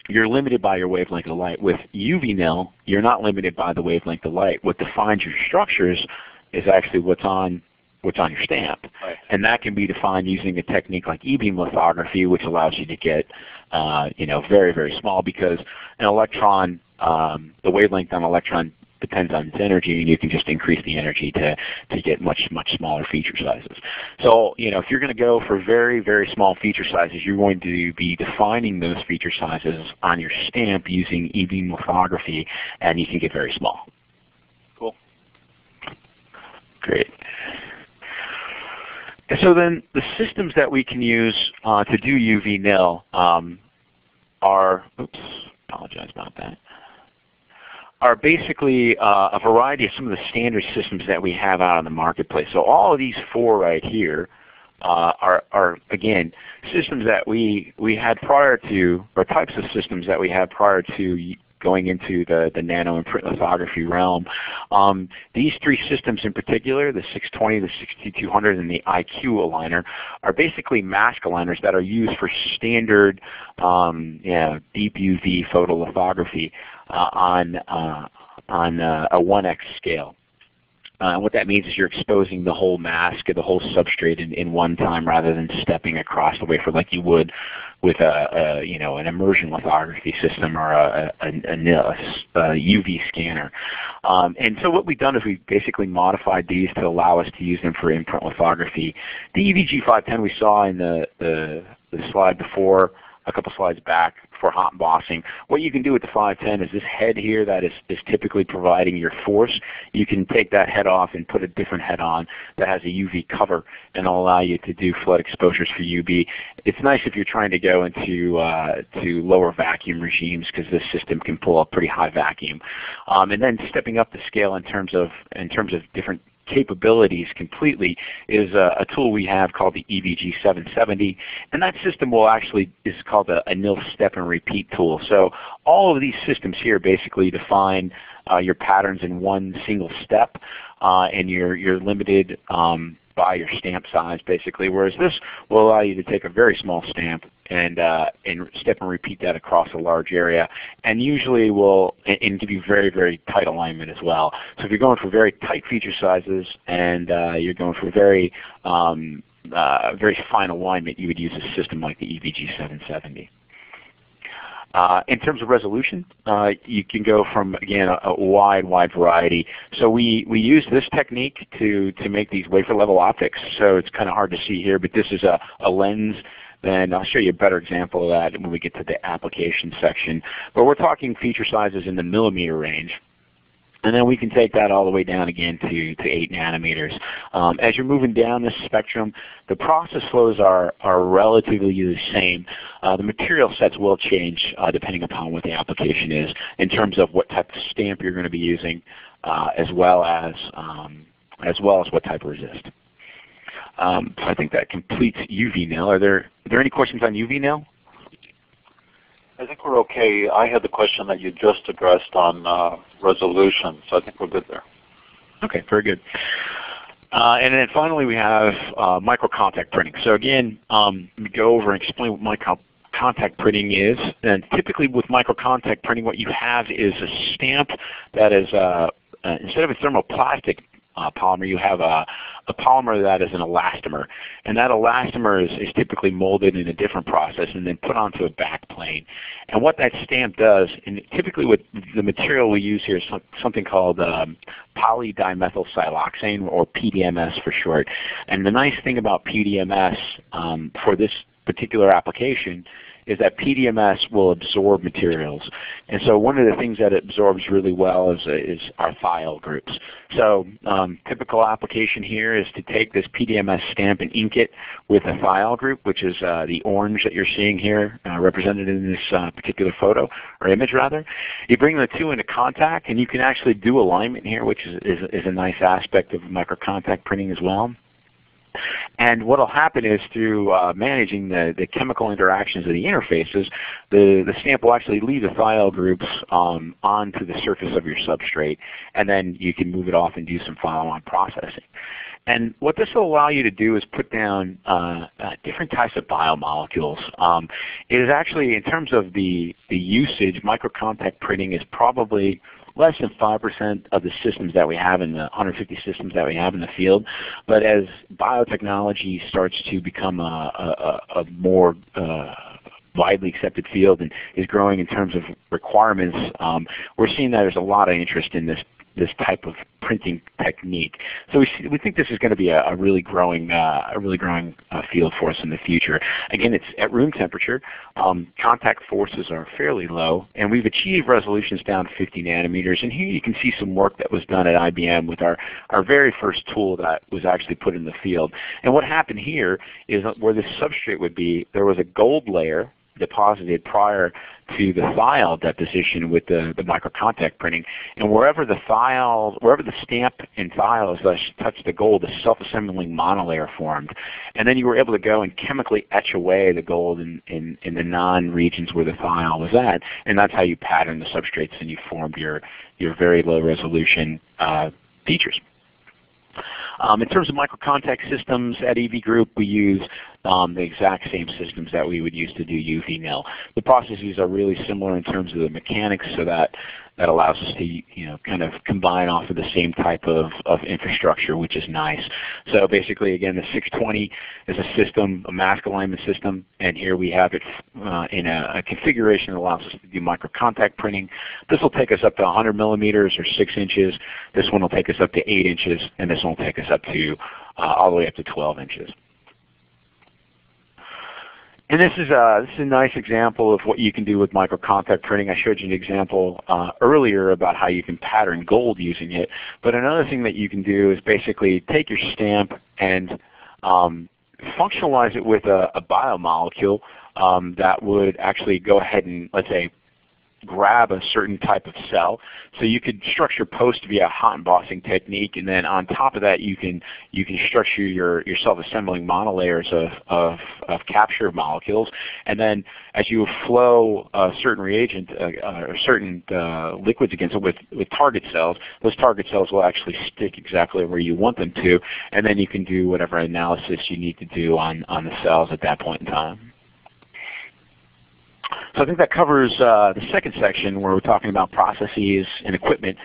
you're limited by your wavelength of light. With UV nil, you're not limited by the wavelength of light. What defines your structures is actually what's on your stamp. Right. And that can be defined using a technique like E-beam lithography, which allows you to get very, very small, because an electron, the wavelength on an electron depends on its energy, and you can just increase the energy to get much smaller feature sizes. So if you're going to go for very, very small feature sizes, you're going to be defining those feature sizes on your stamp using e-beam lithography, and you can get very small. Cool. Great. So then the systems that we can use to do UV nil are, oops, apologize about that, are basically a variety of some of the standard systems that we have out in the marketplace. So all of these four right here are again, systems that we had prior to, or types of systems that we had prior to going into the nanoimprint lithography realm. These three systems in particular, the 620, the 6200, and the IQ aligner, are basically mask aligners that are used for standard deep UV photolithography on a 1x scale. What that means is you're exposing the whole mask or the whole substrate in one time rather than stepping across the wafer like you would with an immersion lithography system or a UV scanner. And so what we've done is we've basically modified these to allow us to use them for imprint lithography. The EVG510 we saw in the slide before, a couple slides back, for Hotboxing. What you can do with the 510 is this head here that is typically providing your force. You can take that head off and put a different head on that has a UV cover, and it'll allow you to do flood exposures for UV. It's nice if you're trying to go into to lower vacuum regimes, because this system can pull up pretty high vacuum. And then stepping up the scale in terms of different capabilities completely is a tool we have called the EVG770, and that system is called a nil step and repeat tool. So all of these systems here basically define your patterns in one single step, and you're limited by your stamp size basically, whereas this will allow you to take a very small stamp and step and repeat that across a large area, and usually will give you very, very tight alignment as well. So if you're going for very tight feature sizes and you're going for very very fine alignment, you would use a system like the EVG770. In terms of resolution, you can go from, again, a wide variety. So we use this technique to make these wafer level optics. So it's kind of hard to see here, but this is a lens. Then I'll show you a better example of that when we get to the application section. But we're talking feature sizes in the millimeter range. And then we can take that all the way down again to 8 nanometers. As you're moving down this spectrum, the process flows are relatively the same. The material sets will change depending upon what the application is in terms of what type of stamp you're going to be using, as well as what type of resist. So I think that completes UV nil. Are there any questions on UV nil? I think we're okay. I had the question that you just addressed on resolution, so I think we're good there. Okay, very good. And then finally we have microcontact printing. So again, let me go over and explain what microcontact printing is. And typically with microcontact printing, what you have is a stamp that is, instead of a thermoplastic polymer, you have a polymer that is an elastomer, and that elastomer is typically molded in a different process and then put onto a back plane. And what that stamp does, and typically what the material we use here is something called polydimethylsiloxane, or PDMS for short. And the nice thing about PDMS for this particular application is that PDMS will absorb materials. And so one of the things that it absorbs really well is our thiol groups. So typical application here is to take this PDMS stamp and ink it with a thiol group, which is the orange that you're seeing here represented in this particular photo, or image rather. You bring the two into contact, and you can actually do alignment here, which is a nice aspect of microcontact printing as well. And what will happen is through managing the chemical interactions of the interfaces, the stamp will actually leave the thiol groups onto the surface of your substrate, and then you can move it off and do some follow-on processing. And what this will allow you to do is put down different types of biomolecules. It is actually, in terms of the usage, microcontact printing is probably less than 5% of the systems that we have in the 150 systems that we have in the field. But as biotechnology starts to become a more widely accepted field and is growing in terms of requirements, we're seeing that there's a lot of interest in this this type of printing technique. So we think this is going to be a really growing field for us in the future. Again, it's at room temperature. Contact forces are fairly low, and we've achieved resolutions down to 50 nanometers. And here you can see some work that was done at IBM with our very first tool that was actually put in the field. And what happened here is where this substrate would be, there was a gold layer deposited prior to the thiol deposition with the microcontact printing, and wherever the stamp and thiol touched the gold, a self-assembling monolayer formed, and then you were able to go and chemically etch away the gold in the non-regions where the thiol was at, and that's how you pattern the substrates and you formed your very low resolution features. In terms of microcontact systems at EV Group, we use the exact same systems that we would use to do UV nil. The processes are really similar in terms of the mechanics, so that allows us to kind of combine off of the same type of infrastructure, which is nice. So basically, again, the 620 is a system, a mask alignment system, and here we have it in a configuration that allows us to do microcontact printing. This will take us up to 100 millimeters or 6 inches. This one will take us up to 8 inches, and this one will take us up to all the way up to 12 inches. And this is a nice example of what you can do with microcontact printing. I showed you an example earlier about how you can pattern gold using it. But another thing that you can do is basically take your stamp and functionalize it with a biomolecule that would actually go ahead and, let's say, grab a certain type of cell. So you could structure post via a hot embossing technique, and then on top of that you can structure your self-assembling monolayers of capture molecules, and then as you flow a certain reagent or certain liquids against it with target cells, those target cells will actually stick exactly where you want them to, and then you can do whatever analysis you need to do on the cells at that point in time. So I think that covers the second section where we're talking about processes and equipment.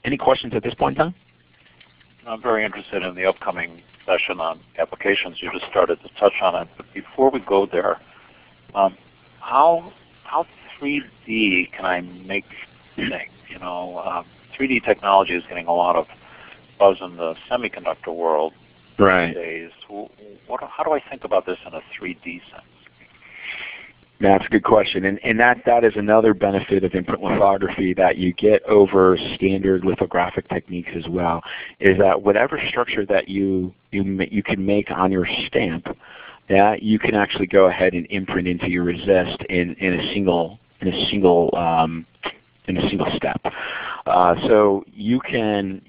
Any questions at this point in time? I'm very interested in the upcoming session on applications. You just started to touch on it, but before we go there, how 3D can I make things? 3D technology is getting a lot of buzz in the semiconductor world these days. How do I think about this in a 3D sense? That's a good question, and that is another benefit of imprint lithography that you get over standard lithographic techniques as well, is that whatever structure that you can make on your stamp, that you can actually go ahead and imprint into your resist in a single step. So you can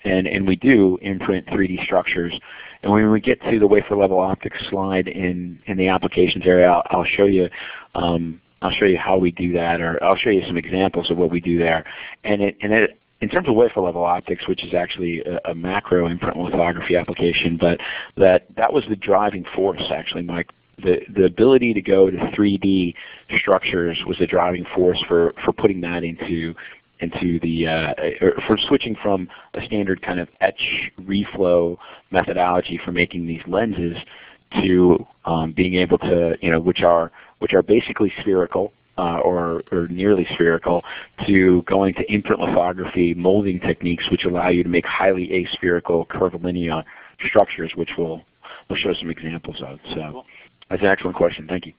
and we do imprint 3D structures. And when we get to the wafer level optics slide in the applications area, I'll show you how we do that, or I'll show you some examples of what we do there. And in terms of wafer level optics, which is actually a macro imprint lithography application, but that was the driving force actually, Mike. The ability to go to 3D structures was the driving force for putting that into for switching from a standard kind of etch reflow methodology for making these lenses to being able to, which are basically spherical or nearly spherical, to going to imprint lithography molding techniques which allow you to make highly aspherical curvilinear structures, which we'll show some examples of. So that's an excellent question. Thank you.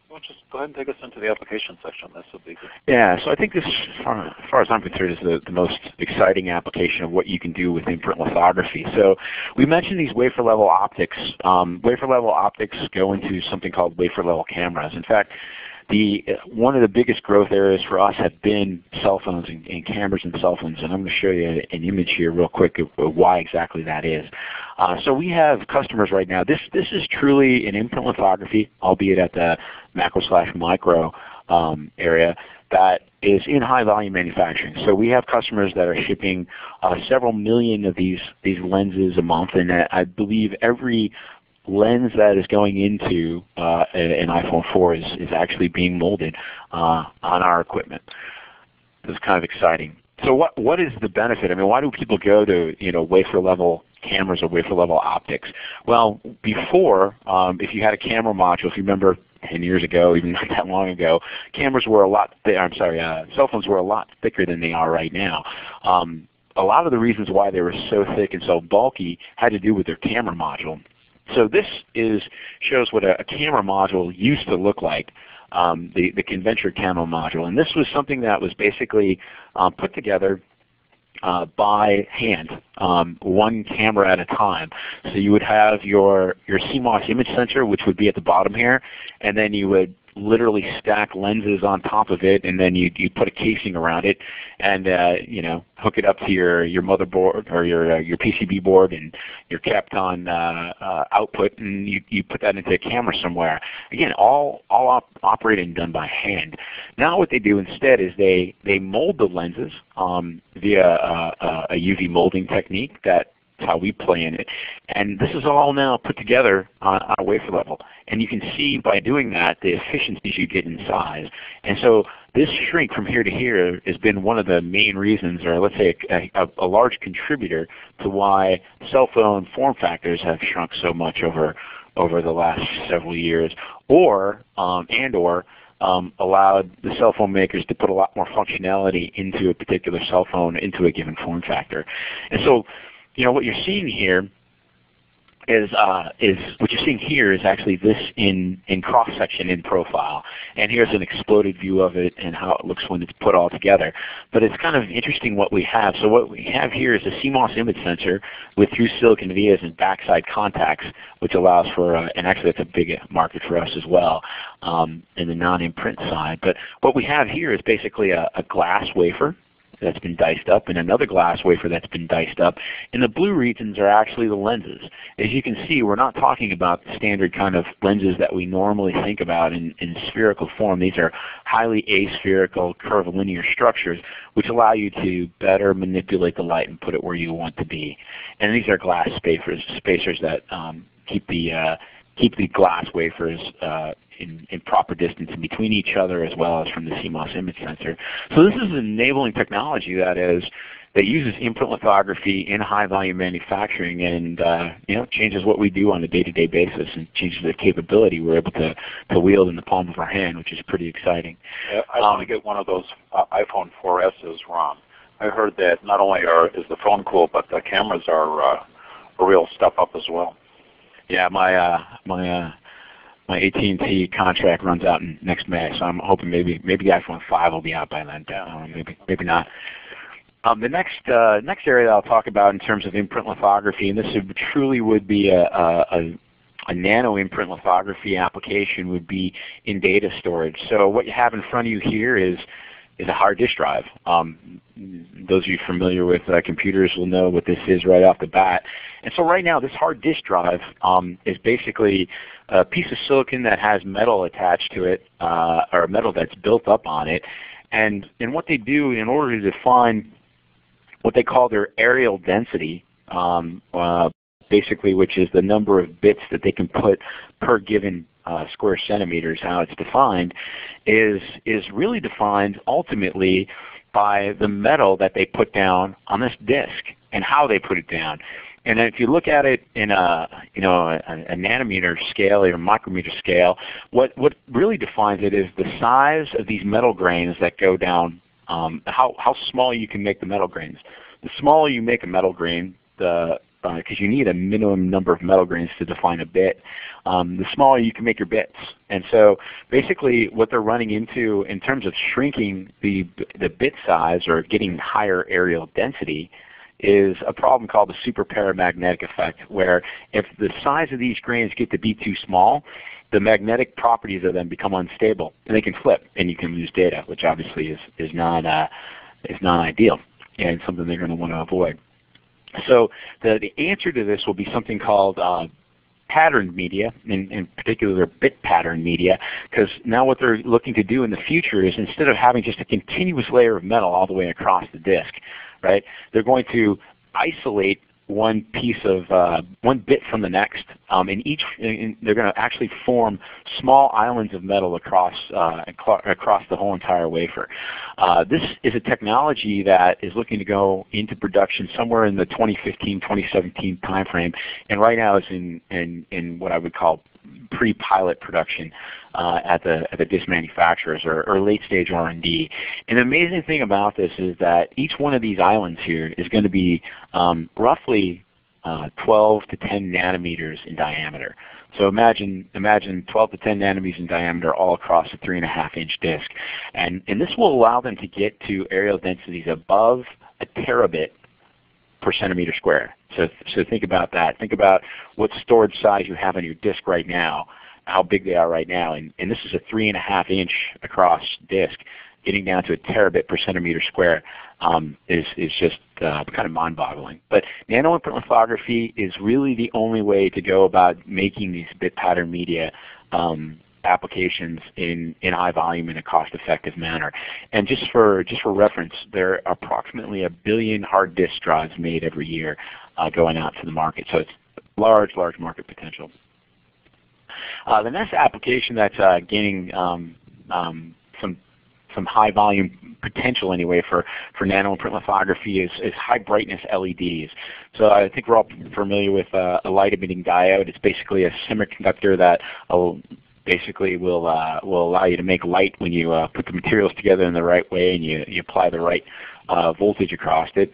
Well, just go ahead and take us into the application section. This would be good. Yeah, so I think this, as far as I'm concerned, is the most exciting application of what you can do with imprint lithography. So we mentioned these wafer level optics. Wafer level optics go into something called wafer level cameras. In fact, one of the biggest growth areas for us have been cell phones and cameras and cell phones, and I'm going to show you an image here real quick of why exactly that is. So we have customers right now. This is truly an imprint lithography, albeit at the macro/micro area, that is in high volume manufacturing. So we have customers that are shipping several million of these lenses a month, and I believe every lens that is going into an iPhone 4 is actually being molded on our equipment. It's kind of exciting. So what is the benefit? I mean, why do people go to wafer level cameras or wafer level optics? Well, before, if you had a camera module, if you remember 10 years ago, even not that long ago, cameras were a lot. Cell phones were a lot thicker than they are right now. A lot of the reasons why they were so thick and so bulky had to do with their camera module. So this shows what a camera module used to look like, the conventional camera module. And this was something that was basically put together by hand, one camera at a time. So you would have your CMOS image sensor, which would be at the bottom here, and then you would literally stack lenses on top of it, and then you put a casing around it, and hook it up to your motherboard or your PCB board and your Capton output, and you put that into a camera somewhere. Again, all operated and done by hand. Now what they do instead is they mold the lenses via a UV molding technique. That's how we play in it. And this is all now put together on a wafer level. And you can see by doing that the efficiencies you get in size. And so this shrink from here to here has been one of the main reasons, or let's say a large contributor to why cell phone form factors have shrunk so much over the last several years, or allowed the cell phone makers to put a lot more functionality into a particular cell phone, into a given form factor. And so what you're seeing here is actually this in cross section in profile, and here's an exploded view of it and how it looks when it's put all together. But it's kind of interesting what we have. So what we have here is a CMOS image sensor with through silicon vias and backside contacts, which allows for and actually that's a big market for us as well in the non-imprint side. But what we have here is basically a glass wafer that's been diced up, and another glass wafer that's been diced up. And the blue regions are actually the lenses. As you can see, we're not talking about the standard kind of lenses that we normally think about in spherical form. These are highly aspherical, curvilinear structures which allow you to better manipulate the light and put it where you want to be. And these are glass spacers that keep the glass wafers in proper distance in between each other, as well as from the CMOS image sensor. So this is an enabling technology that uses imprint lithography in high volume manufacturing, and changes what we do on a day-to-day basis, and changes the capability we're able to wield in the palm of our hand, which is pretty exciting. Yeah, I want to get one of those iPhone 4S's, Ron. I heard that not only is the phone cool, but the cameras are a real step up as well. Yeah, my AT&T contract runs out next May, so I'm hoping maybe the iPhone 5 will be out by then. Maybe not. The next area that I'll talk about in terms of imprint lithography, and this truly would be a nano imprint lithography application, would be in data storage. So what you have in front of you here is a hard disk drive. Those of you familiar with computers will know what this is right off the bat. And so right now, this hard disk drive is basically a piece of silicon that has metal attached to it, or metal that's built up on it. And what they do in order to define what they call their areal density, basically, which is the number of bits that they can put per given square centimeters, how it's defined, is really defined ultimately by the metal that they put down on this disk and how they put it down. And if you look at it in a nanometer scale or micrometer scale, what really defines it is the size of these metal grains that go down, how small you can make the metal grains. The smaller you make a metal grain, because you need a minimum number of metal grains to define a bit, the smaller you can make your bits. And so basically what they're running into in terms of shrinking the bit size or getting higher areal density is a problem called the superparamagnetic effect, where if the size of these grains get to be too small, the magnetic properties of them become unstable, and they can flip, and you can lose data, which obviously is not ideal, and something they're going to want to avoid. So the answer to this will be something called patterned media, in particular bit pattern media, because now what they're looking to do in the future is, instead of having just a continuous layer of metal all the way across the disk, right, they're going to isolate one piece of one bit from the next, and they're going to actually form small islands of metal across the whole entire wafer. This is a technology that is looking to go into production somewhere in the 2015-2017 timeframe, and right now it's in what I would call pre-pilot production at the disc manufacturers or late-stage R&D. And the amazing thing about this is that each one of these islands here is going to be roughly 12 to 10 nanometers in diameter. So imagine 12 to 10 nanometers in diameter all across a 3.5-inch disc. And this will allow them to get to areal densities above a terabit per centimeter square. So think about that. Think about what storage size you have on your disk right now, how big they are right now. And this is a 3.5-inch across disk. Getting down to a terabit per centimeter square is just kind of mind-boggling. But nanoimprint lithography is really the only way to go about making these bit pattern media applications in high volume in a cost-effective manner. And just for reference, there are approximately 1 billion hard disk drives made every year going out to the market. So it's large market potential. The next application that's gaining some high volume potential anyway for nanoimprint lithography is high brightness LEDs. So I think we're all familiar with a light emitting diode. It's basically a semiconductor that basically will allow you to make light when you put the materials together in the right way and you apply the right voltage across it.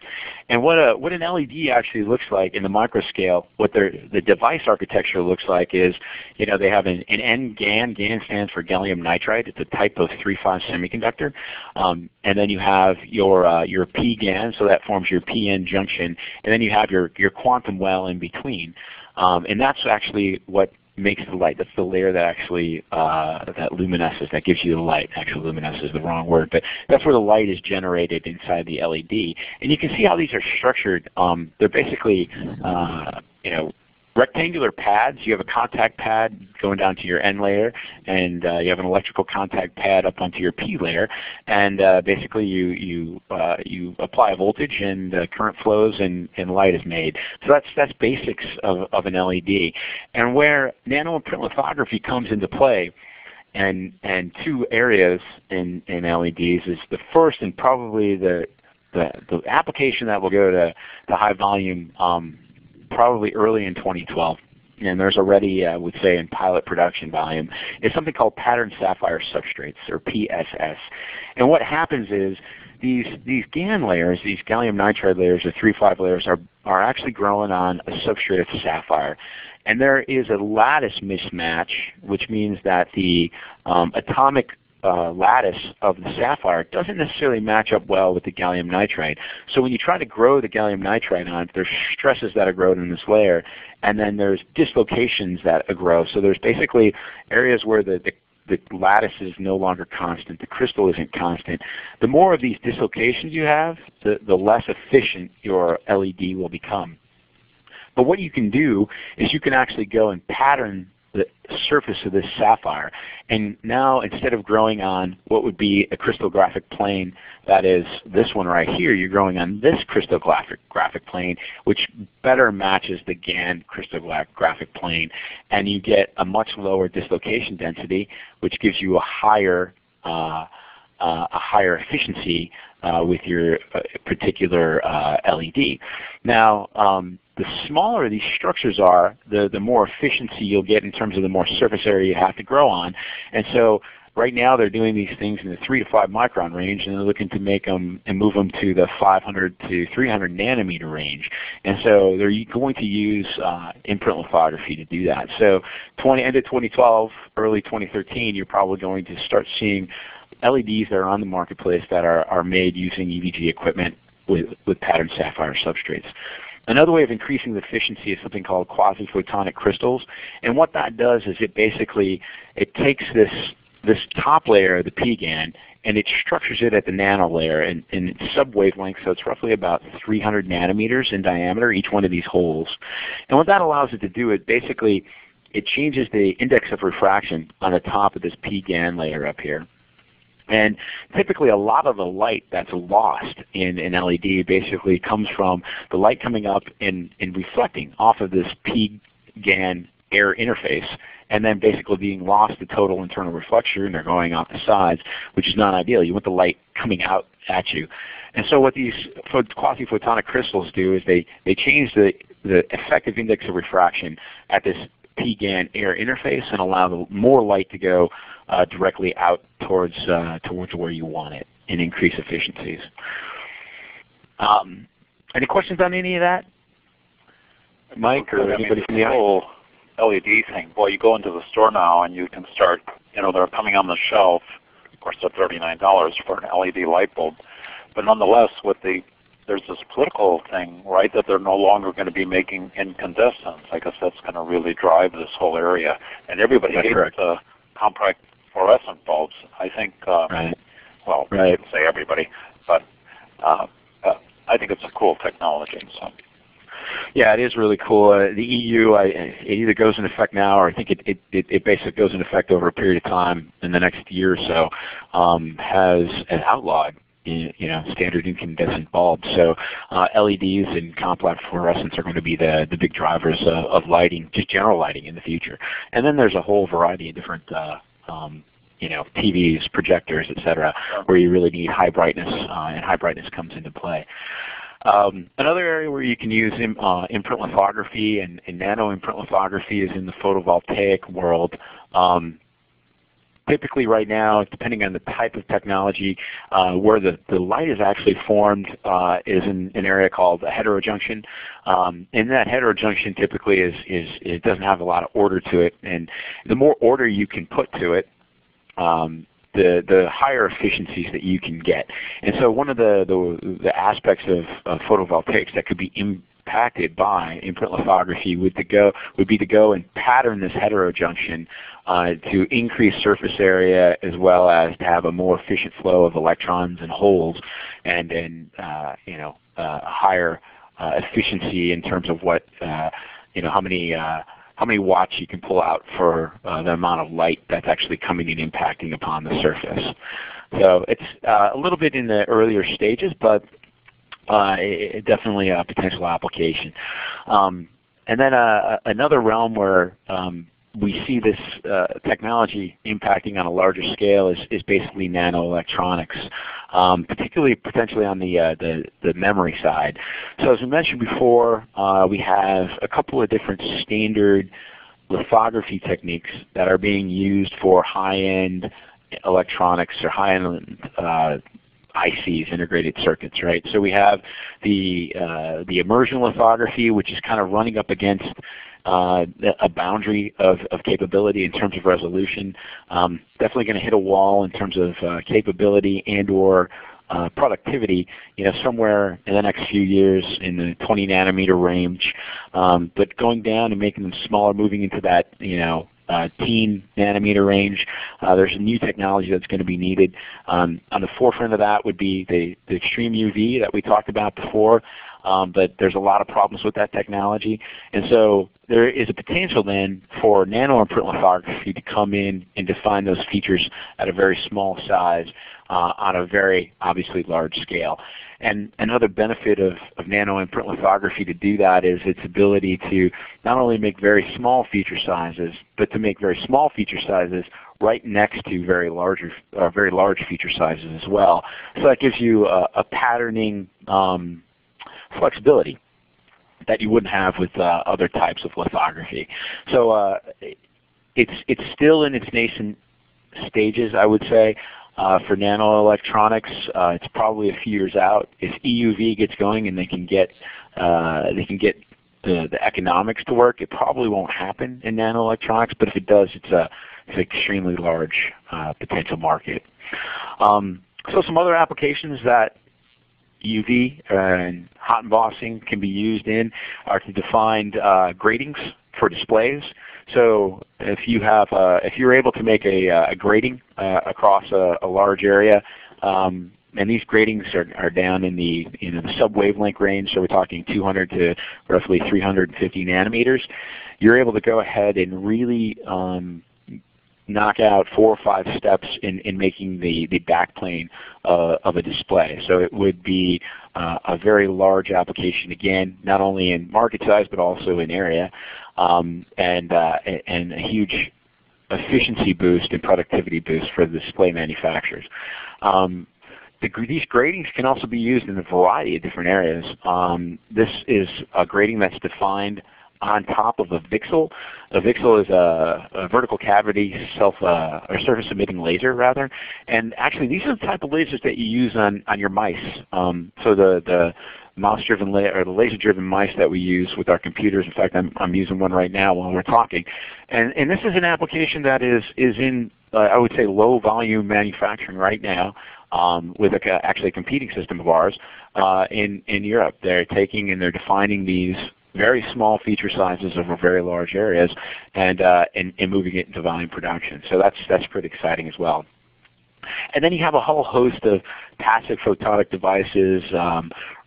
And what an LED actually looks like in the microscale, what the device architecture looks like is, they have an N-GaN. GaN stands for gallium nitride. It's a type of 3-5 semiconductor. And then you have your P-GaN, so that forms your PN junction. And then you have your quantum well in between. And that's actually what makes the light. That's the layer that actually that luminesces, that gives you the light. Actually, luminesces is the wrong word, but that's where the light is generated inside the LED. And you can see how these are structured. They're basically rectangular pads. You have a contact pad going down to your N layer, and you have an electrical contact pad up onto your P layer. And basically, you apply a voltage, and current flows, and light is made. So that's basics of an LED. And where nanoimprint lithography comes into play, and two areas in LEDs is the first, and probably the application that will go to high volume. Probably early in 2012, and there's already, I would say, in pilot production volume, is something called pattern sapphire substrates, or PSS. And what happens is these GaN layers, these gallium nitride layers, or 3-5 layers, are actually growing on a substrate of sapphire. And there is a lattice mismatch, which means that the atomic lattice of the sapphire doesn't necessarily match up well with the gallium nitride. So when you try to grow the gallium nitride on it, there's stresses that are grown in this layer, and then there's dislocations that grow. So there's basically areas where the lattice is no longer constant, the crystal isn't constant. The more of these dislocations you have, the less efficient your LED will become. But what you can do is you can actually go and pattern the surface of this sapphire. And now, instead of growing on what would be a crystallographic plane, that is this one right here, you're growing on this crystallographic plane, which better matches the GaN crystallographic plane. And you get a much lower dislocation density, which gives you a higher efficiency with your particular LED. Now, the smaller these structures are, the more efficiency you'll get in terms of the more surface area you have to grow on. And so right now they're doing these things in the 3 to 5 micron range, and they're looking to make them and move them to the 500 to 300 nanometer range. And so they're going to use imprint lithography to do that. So end of 2012, early 2013, you're probably going to start seeing LEDs that are on the marketplace that are made using EVG equipment with patterned sapphire substrates. Another way of increasing the efficiency is something called quasi-photonic crystals. And what that does is it takes this top layer, the P-GaN, and it structures it at the nano layer in sub-wavelength, so it's roughly about 300 nanometers in diameter, each one of these holes. And what that allows it to do is basically it changes the index of refraction on the top of this P-GaN layer up here. And typically a lot of the light that's lost in an LED basically comes from the light coming up and reflecting off of this P-GaN air interface, and then basically being lost to total internal reflection, and they're going off the sides, which is not ideal. You want the light coming out at you. And so what these quasi-photonic crystals do is they change the effective index of refraction at this P-GaN air interface and allow more light to go directly out towards where you want it and increase efficiencies. Any questions on any of that, Mike, or anybody from the whole LED thing? Boy, you go into the store now and you can start. They're coming on the shelf. Of course, they're $39 for an LED light bulb, but nonetheless, there's this political thing, right, that they're no longer going to be making incandescents. I guess that's going to really drive this whole area. And everybody hates the compact fluorescent bulbs. I think, well, I shouldn't say everybody, but I think it's a cool technology. So. Yeah, it is really cool. The EU, it either goes into effect now, or I think it basically goes into effect over a period of time in the next year or so, has an outlawed standard incandescent bulbs. So LEDs and compact fluorescents are going to be the big drivers of lighting, just general lighting in the future. And then there's a whole variety of different TVs, projectors, etc., where you really need high brightness, and high brightness comes into play. Another area where you can use imprint lithography and nano-imprint lithography is in the photovoltaic world. Typically right now, depending on the type of technology, where the light is actually formed is in an area called a heterojunction. And that heterojunction typically it doesn't have a lot of order to it. And the more order you can put to it, the higher efficiencies that you can get. And so one of the aspects of photovoltaics that could be impacted by imprint lithography would be to go and pattern this heterojunction to increase surface area, as well as to have a more efficient flow of electrons and holes, and higher efficiency in terms of what how many watts you can pull out for the amount of light that's actually coming and impacting upon the surface. So it's a little bit in the earlier stages, but definitely a potential application. And then another realm where we see this technology impacting on a larger scale is basically nanoelectronics, particularly potentially on the memory side. So as we mentioned before, we have a couple of different standard lithography techniques that are being used for high-end electronics or high-end ICs, integrated circuits, right? So we have the immersion lithography, which is kind of running up against a boundary of capability in terms of resolution. Definitely going to hit a wall in terms of capability and or productivity, somewhere in the next few years in the 20 nanometer range. But going down and making them smaller, moving into that, teen nanometer range, there's a new technology that's going to be needed. On the forefront of that would be the extreme UV that we talked about before. But there's a lot of problems with that technology. And so there is a potential then for nano-imprint lithography to come in and define those features at a very small size on a very obviously large scale. And another benefit of nano-imprint lithography to do that is its ability to not only make very small feature sizes, but to make very small feature sizes right next to very large feature sizes as well. So that gives you a patterning flexibility that you wouldn't have with other types of lithography. So it's still in its nascent stages, I would say, for nanoelectronics. It's probably a few years out. If EUV gets going and they can get the economics to work, it probably won't happen in nanoelectronics. But if it does, it's an extremely large potential market. So some other applications that UV and hot embossing can be used in are to define gratings for displays. So if you're able to make a grating across a large area, and these gratings are down in the the sub-wavelength range, so we're talking 200 to roughly 350 nanometers, you're able to go ahead and really knock out 4 or 5 steps in making the backplane of a display. So it would be a very large application, again, not only in market size but also in area, and a huge efficiency boost and productivity boost for the display manufacturers. These gratings can also be used in a variety of different areas. This is a grating that's defined on top of a VCSEL. A VCSEL is a vertical cavity or surface emitting laser rather. And actually these are the type of lasers that you use on your mice. So the mouse-driven or the laser-driven mice that we use with our computers. In fact, I'm using one right now while we're talking. And this is an application that is in, I would say, low volume manufacturing right now with actually a competing system of ours in Europe. They're taking and they're defining these very small feature sizes over very large areas and moving it into volume production. So that's pretty exciting as well. And then you have a whole host of passive photonic devices,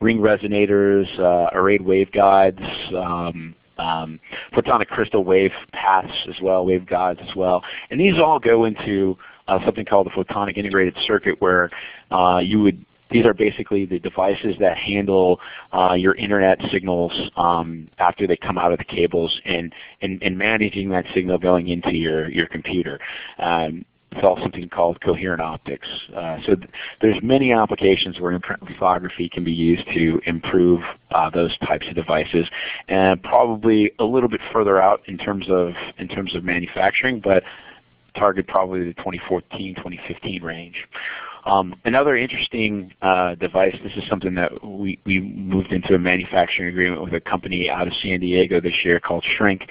ring resonators, arrayed waveguides, photonic crystal wave paths as well, waveguides as well. And these all go into something called the photonic integrated circuit, where these are basically the devices that handle your internet signals after they come out of the cables and managing that signal going into your computer. It's all something called coherent optics. So there's many applications where imprint lithography can be used to improve those types of devices, and probably a little bit further out in terms of manufacturing, but target probably the 2014, 2015 range. Another interesting device, this is something that we moved into a manufacturing agreement with a company out of San Diego last year called Shrink.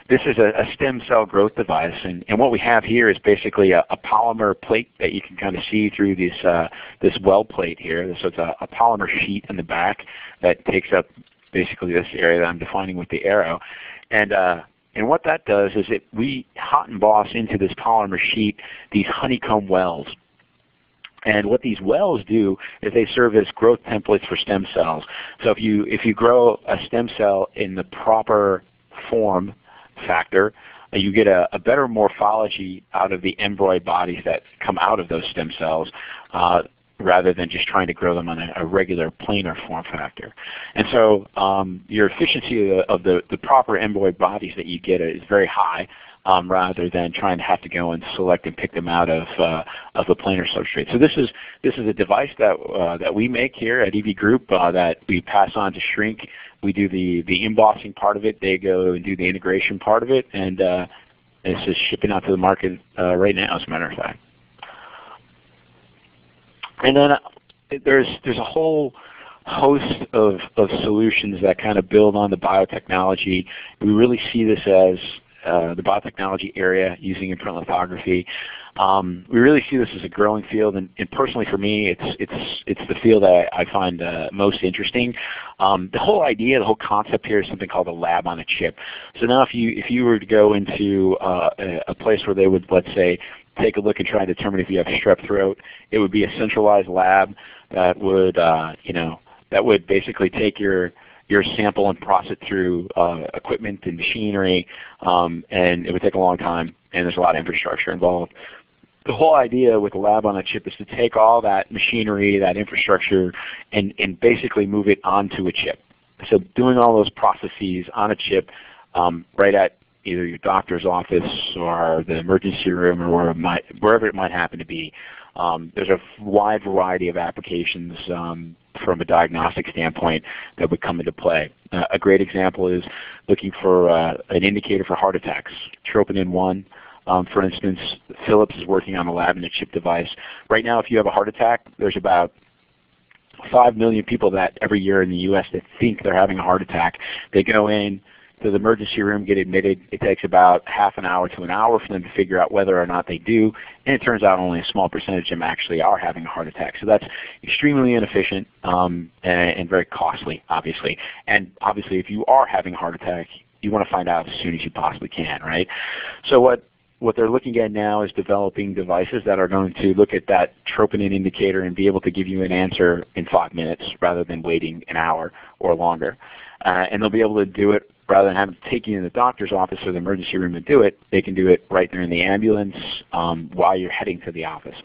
This is a stem cell growth device, and what we have here is basically a polymer plate that you can kind of see through this well plate here. So it's a polymer sheet in the back that takes up basically this area that I'm defining with the arrow. And what that does is we hot emboss into this polymer sheet these honeycomb wells. And what these wells do is they serve as growth templates for stem cells. So if you grow a stem cell in the proper form factor, you get a better morphology out of the embroid bodies that come out of those stem cells, rather than just trying to grow them on a regular planar form factor. And so your efficiency of the proper embroid bodies that you get is very high, rather than trying to have to go and select and pick them out of a planar substrate. So this is a device that we make here at EV Group that we pass on to Shrink. We do the embossing part of it. They go and do the integration part of it, and it's just shipping out to the market right now, as a matter of fact. And then there's a whole host of solutions that kind of build on the biotechnology. We really see this as the biotechnology area using imprint lithography. We really see this as a growing field, and personally for me, it's the field that I find most interesting. The whole idea, the whole concept here is something called a lab on a chip. So now if you were to go into a place where they would, let's say, take a look and try and determine if you have strep throat, it would be a centralized lab that would basically take your sample and process it through equipment and machinery, and it would take a long time, and there's a lot of infrastructure involved. The whole idea with a lab on a chip is to take all that machinery, that infrastructure, and basically move it onto a chip. So doing all those processes on a chip right at either your doctor's office or the emergency room or wherever it might happen to be. There's a wide variety of applications from a diagnostic standpoint that would come into play. A great example is looking for an indicator for heart attacks. Troponin 1, for instance, Philips is working on a lab-in-a-chip device. Right now, if you have a heart attack, there's about 5 million people that every year in the U.S. that think they're having a heart attack. They go in to the emergency room, get admitted. It takes about half an hour to an hour for them to figure out whether or not they do, and it turns out only a small percentage of them actually are having a heart attack. So that's extremely inefficient and very costly, obviously. And obviously, if you are having a heart attack, you want to find out as soon as you possibly can, right? So what they're looking at now is developing devices that are going to look at that troponin indicator and be able to give you an answer in 5 minutes rather than waiting an hour or longer. And they'll be able to do it rather than having to take you in the doctor's office or the emergency room to do it. They can do it right there in the ambulance while you're heading to the office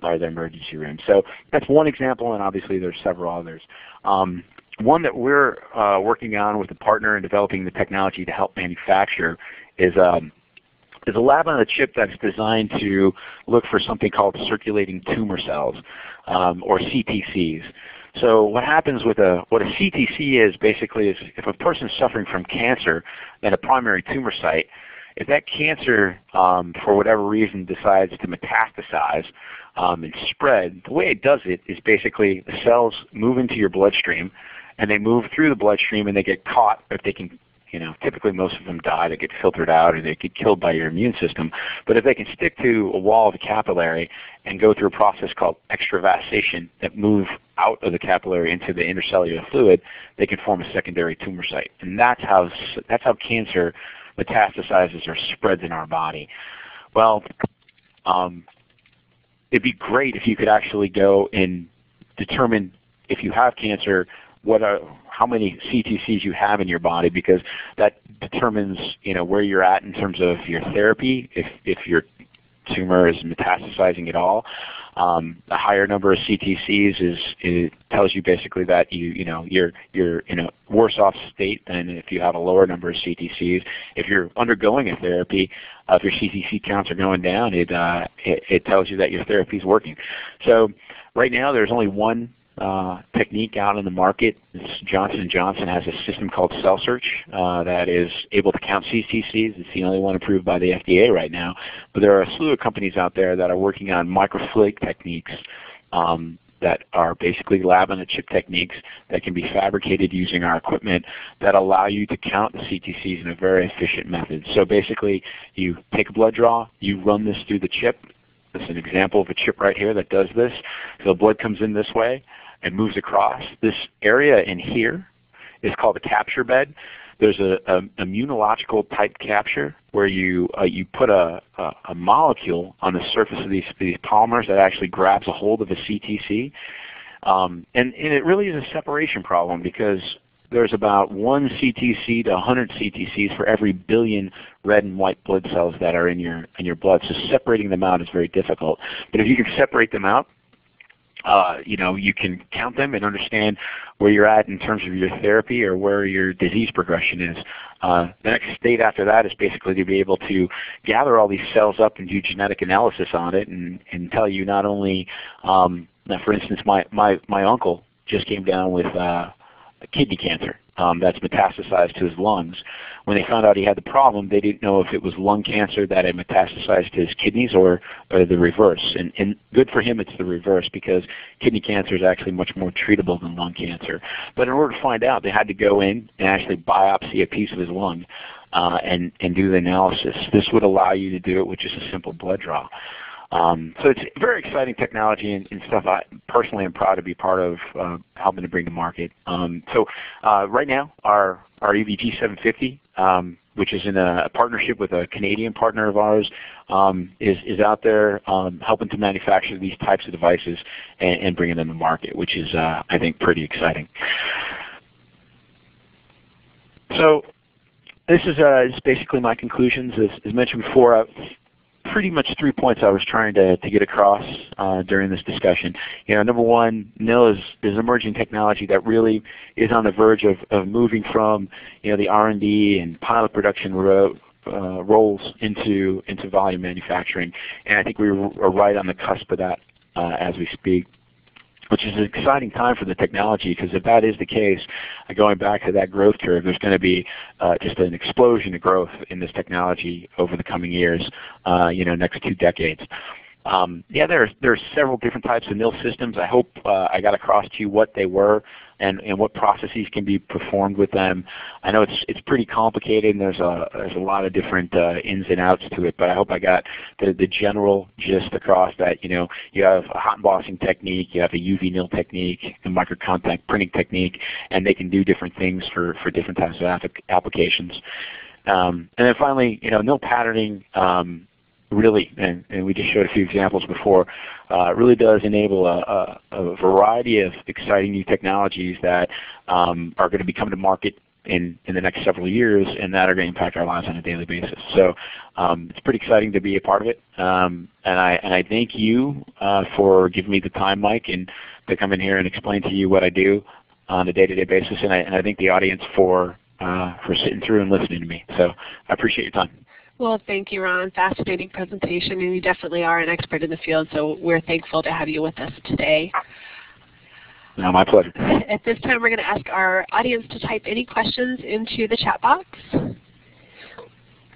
or the emergency room. So that's one example, and obviously there's several others. One that we're working on with a partner in developing the technology to help manufacture is a lab on a chip that's designed to look for something called circulating tumor cells, or CTCs. So what happens with what a CTC is basically is if a person is suffering from cancer at a primary tumor site, if that cancer, for whatever reason, decides to metastasize and spread, the way it does it is basically the cells move into your bloodstream, and they move through the bloodstream, and they get caught. If they can, typically most of them die. They get filtered out, or they get killed by your immune system. But if they can stick to a wall of the capillary and go through a process called extravasation that move out of the capillary into the intercellular fluid, they can form a secondary tumor site, and that's how cancer metastasizes or spreads in our body. Well, it'd be great if you could actually go and determine if you have cancer, how many CTCs you have in your body, because that determines where you're at in terms of your therapy. If your tumor is metastasizing at all, a higher number of CTCs it tells you basically that you're in a worse off state than if you have a lower number of CTCs. If you're undergoing a therapy, if your CTC counts are going down, it tells you that your therapy is working. So right now there's only one technique out in the market. Johnson & Johnson has a system called Cell Search that is able to count CTCs. It's the only one approved by the FDA right now. But there are a slew of companies out there that are working on microfluidic techniques that are basically lab-on-a-chip techniques that can be fabricated using our equipment that allow you to count the CTCs in a very efficient method. So basically, you take a blood draw, you run this through the chip. This is an example of a chip right here that does this. So the blood comes in this way and moves across. This area in here is called a capture bed. There's a immunological type capture where you put a molecule on the surface of these polymers that actually grabs a hold of a CTC. And it really is a separation problem because there's about 1 CTC to 100 CTCs for every billion red and white blood cells that are in your blood. So separating them out is very difficult. But if you can separate them out, you can count them and understand where you're at in terms of your therapy or where your disease progression is. The next state after that is basically to be able to gather all these cells up and do genetic analysis on it and tell you not only, for instance, my uncle just came down with kidney cancer that's metastasized to his lungs. When they found out he had the problem, they didn't know if it was lung cancer that had metastasized to his kidneys or the reverse. And good for him, it's the reverse because kidney cancer is actually much more treatable than lung cancer. But in order to find out, they had to go in and actually biopsy a piece of his lung and do the analysis. This would allow you to do it with just a simple blood draw. So it's very exciting technology and stuff I personally am proud to be part of helping to bring to market. So right now our EVG 750, which is in a partnership with a Canadian partner of ours, is out there helping to manufacture these types of devices and bringing them to market, which is I think pretty exciting. So this is basically my conclusions. As mentioned before, pretty much 3 points I was trying to get across during this discussion. Number one, NIL is emerging technology that really is on the verge of moving from the R&D and pilot production roles into volume manufacturing, and I think we are right on the cusp of that as we speak, which is an exciting time for the technology because if that is the case, going back to that growth curve, there's going to be just an explosion of growth in this technology over the coming years, next 2 decades. There are several different types of NIL systems. I hope I got across to you what they were and what processes can be performed with them. I know it's pretty complicated and there's a lot of different ins and outs to it, but I hope I got the general gist across that you have a hot embossing technique, you have a UV NIL technique, a microcontact printing technique, and they can do different things for different types of applications. And then finally, NIL patterning really, and we just showed a few examples before, really does enable a variety of exciting new technologies that are going to be coming to market in the next several years and that are going to impact our lives on a daily basis. So it's pretty exciting to be a part of it. And I thank you for giving me the time, Mike, and to come in here and explain to you what I do on a day-to-day basis. And I thank the audience for sitting through and listening to me. So I appreciate your time. Well, thank you, Ron. Fascinating presentation, and you definitely are an expert in the field, so we're thankful to have you with us today. No, my pleasure. At this time, we're going to ask our audience to type any questions into the chat box.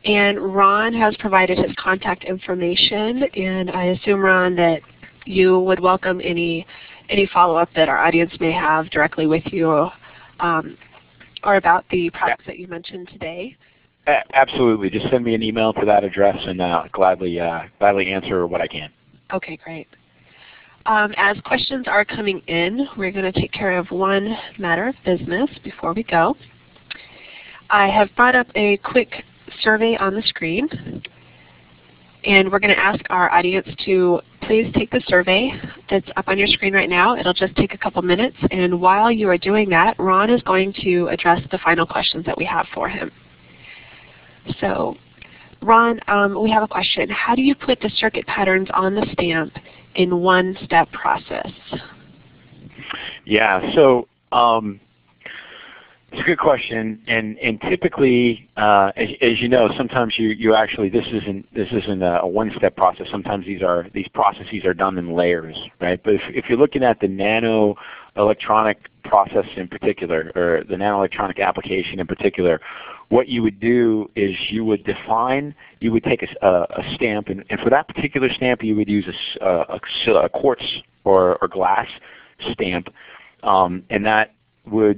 And Ron has provided his contact information, and I assume, Ron, that you would welcome any follow-up that our audience may have directly with you or about the products that you mentioned today. Absolutely. Just send me an email to that address, and I'll gladly answer what I can. Okay, great. As questions are coming in, we're going to take care of one matter of business before we go. I have brought up a quick survey on the screen, and we're going to ask our audience to please take the survey that's up on your screen right now. It'll just take a couple minutes, and while you are doing that, Ron is going to address the final questions that we have for him. So, Ron, we have a question. How do you put the circuit patterns on the stamp in one-step process? Yeah, so it's a good question, and typically, as you know, sometimes you actually this isn't a one-step process. Sometimes these processes are done in layers, right? But if you're looking at the nano electronic process in particular, or the nano electronic application in particular, what you would do is you would take a stamp, and for that particular stamp you would use a quartz or glass stamp, and that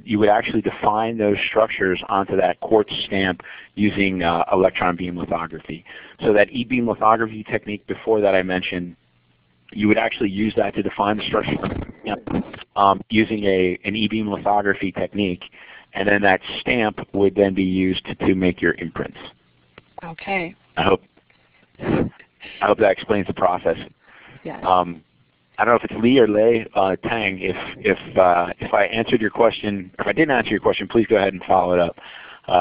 you would actually define those structures onto that quartz stamp using electron beam lithography. So that E-beam lithography technique before that I mentioned, you would actually use that to define the structure using an E-beam lithography technique, and then that stamp would then be used to make your imprints. Okay. I hope that explains the process. Yes. I don't know if it's Lee or Lei Tang. If I answered your question, or if I didn't answer your question, please go ahead and follow it up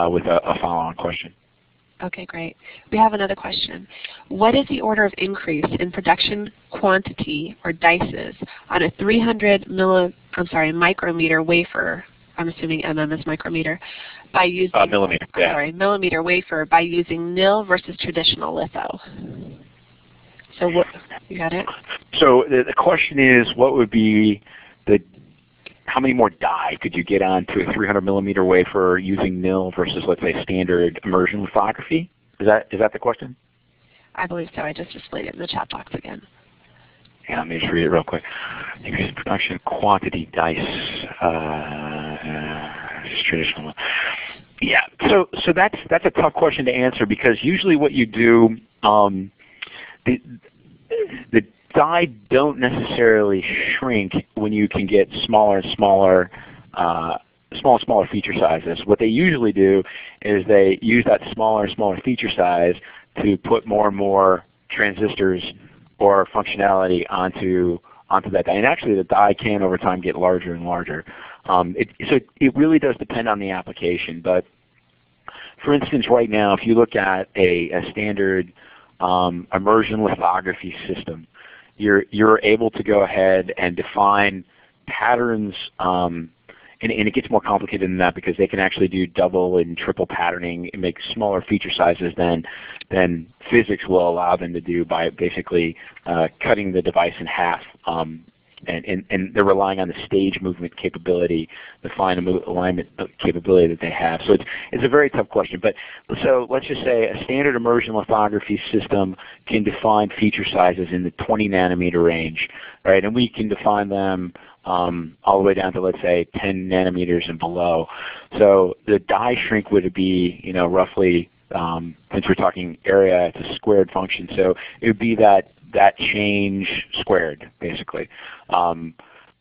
with a follow-on question. Okay, great. We have another question. What is the order of increase in production quantity or dices on a 300 micrometer wafer? I'm assuming mm is micrometer. By using millimeter. Yeah. Sorry, millimeter wafer by using nil versus traditional litho. So what? You got it? So the question is, what would be how many more die could you get onto a 300 millimeter wafer using nil versus, let's say, standard immersion lithography? Is that the question? I believe so. I just displayed it in the chat box again. Yeah, let me just read it real quick. Increase production quantity dice. Traditional. Yeah. So that's a tough question to answer, because usually what you do, the die don't necessarily shrink when you can get smaller and smaller feature sizes. What they usually do is they use that smaller and smaller feature size to put more and more transistors or functionality onto that die. And actually the die can over time get larger and larger. So it really does depend on the application. But for instance, right now, if you look at a standard immersion lithography system, you're able to go ahead and define patterns, and it gets more complicated than that, because they can actually do double and triple patterning and make smaller feature sizes than physics will allow them to do by basically cutting the device in half. And they're relying on the stage movement capability, the fine alignment capability that they have. So it's a very tough question. But so let's just say a standard immersion lithography system can define feature sizes in the 20 nanometer range, right? And we can define them all the way down to, let's say, 10 nanometers and below. So the die shrink would be, roughly, since we're talking area, it's a squared function. So it would be that change squared, basically.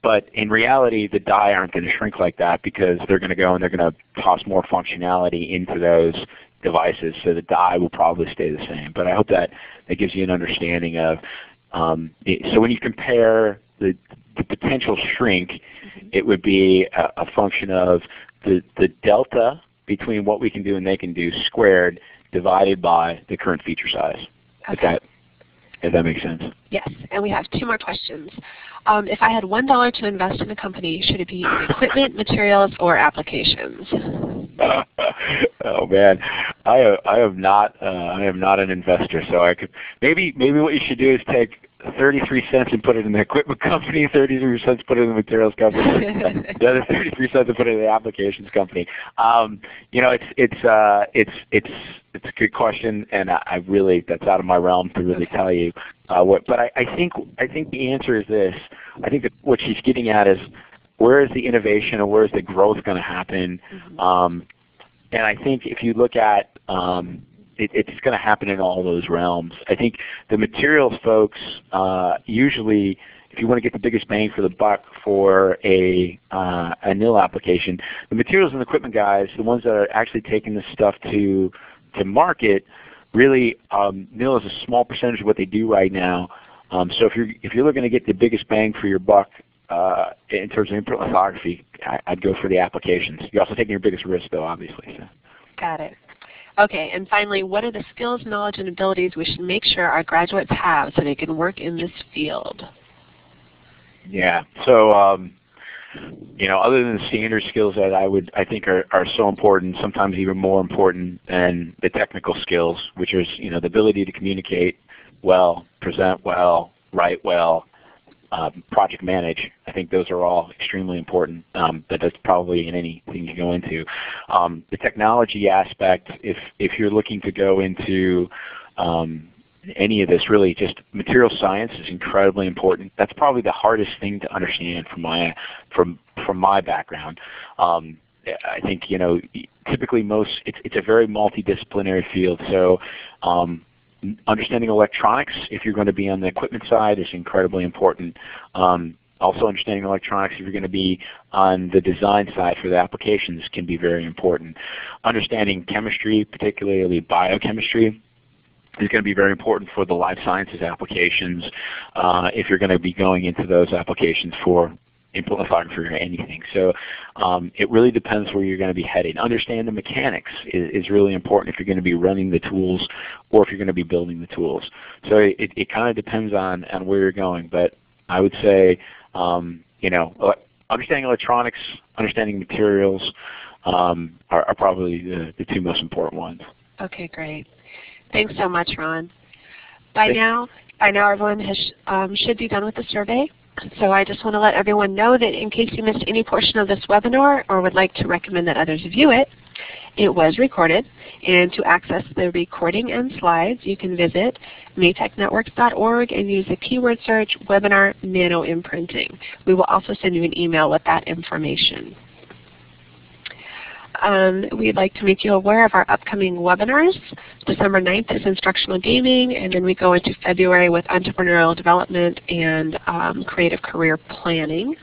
But in reality, the die aren't going to shrink like that, because they're going to go and they're going to toss more functionality into those devices. So the die will probably stay the same. But I hope that gives you an understanding of, so when you compare the potential shrink, it would be a function of the delta between what we can do and they can do squared divided by the current feature size. Okay. If that makes sense. Yes, and we have two more questions. If I had $1 to invest in a company, should it be in equipment, materials, or applications? Oh man, I am not an investor, so I could maybe what you should do is take 33 cents and put it in the equipment company, 33 cents put it in the materials company, the other 33 cents and put it in the applications company. It's a good question, and I really, that's out of my realm to really tell you what. But I think the answer is this. I think that what she's getting at is, where is the innovation or where is the growth going to happen? And I think if you look at it's going to happen in all those realms. I think the materials folks usually, if you want to get the biggest bang for the buck for a nil application, the materials and equipment guys, the ones that are actually taking this stuff to market, really nil is a small percentage of what they do right now. So if you're looking to get the biggest bang for your buck in terms of imprint lithography, I'd go for the applications. You're also taking your biggest risk, though, obviously. So. Got it. Okay, and finally, what are the skills, knowledge, and abilities we should make sure our graduates have so they can work in this field? Yeah. So, other than the standard skills that I think are so important, sometimes even more important than the technical skills, which is the ability to communicate well, present well, write well, project manage. I think those are all extremely important. That's probably in anything you go into. The technology aspect, if you're looking to go into any of this, really just material science is incredibly important. That's probably the hardest thing to understand from my background. I think typically it's a very multidisciplinary field. So understanding electronics, if you're going to be on the equipment side, is incredibly important. Also understanding electronics, if you're going to be on the design side for the applications, can be very important. Understanding chemistry, particularly biochemistry, is going to be very important for the life sciences applications if you're going to be going into those applications for input lithography or anything. So it really depends where you're going to be heading. Understand the mechanics is really important if you're going to be running the tools or if you're going to be building the tools. So it kind of depends on where you're going. But I would say, understanding electronics, understanding materials are probably the two most important ones. Okay, great. Thanks so much, Ron. By now everyone should be done with the survey. So I just want to let everyone know that in case you missed any portion of this webinar or would like to recommend that others view it, it was recorded. And to access the recording and slides, you can visit maytechnetworks.org and use the keyword search webinar nanoimprinting. We will also send you an email with that information. We'd like to make you aware of our upcoming webinars. December 9th is instructional gaming, and then we go into February with entrepreneurial development and creative career planning.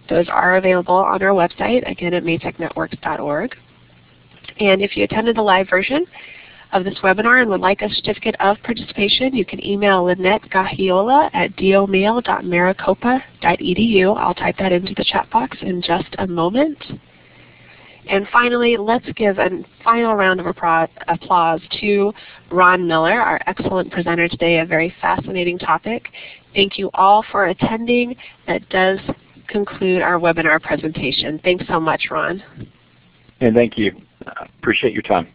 Those are available on our website, again at maytechnetworks.org. And if you attended the live version of this webinar and would like a certificate of participation, you can email Lynette Gahiola at domail.maricopa.edu. I'll type that into the chat box in just a moment. And finally, let's give a final round of applause to Ron Miller, our excellent presenter today, a very fascinating topic. Thank you all for attending. That does conclude our webinar presentation. Thanks so much, Ron. And thank you. Appreciate your time.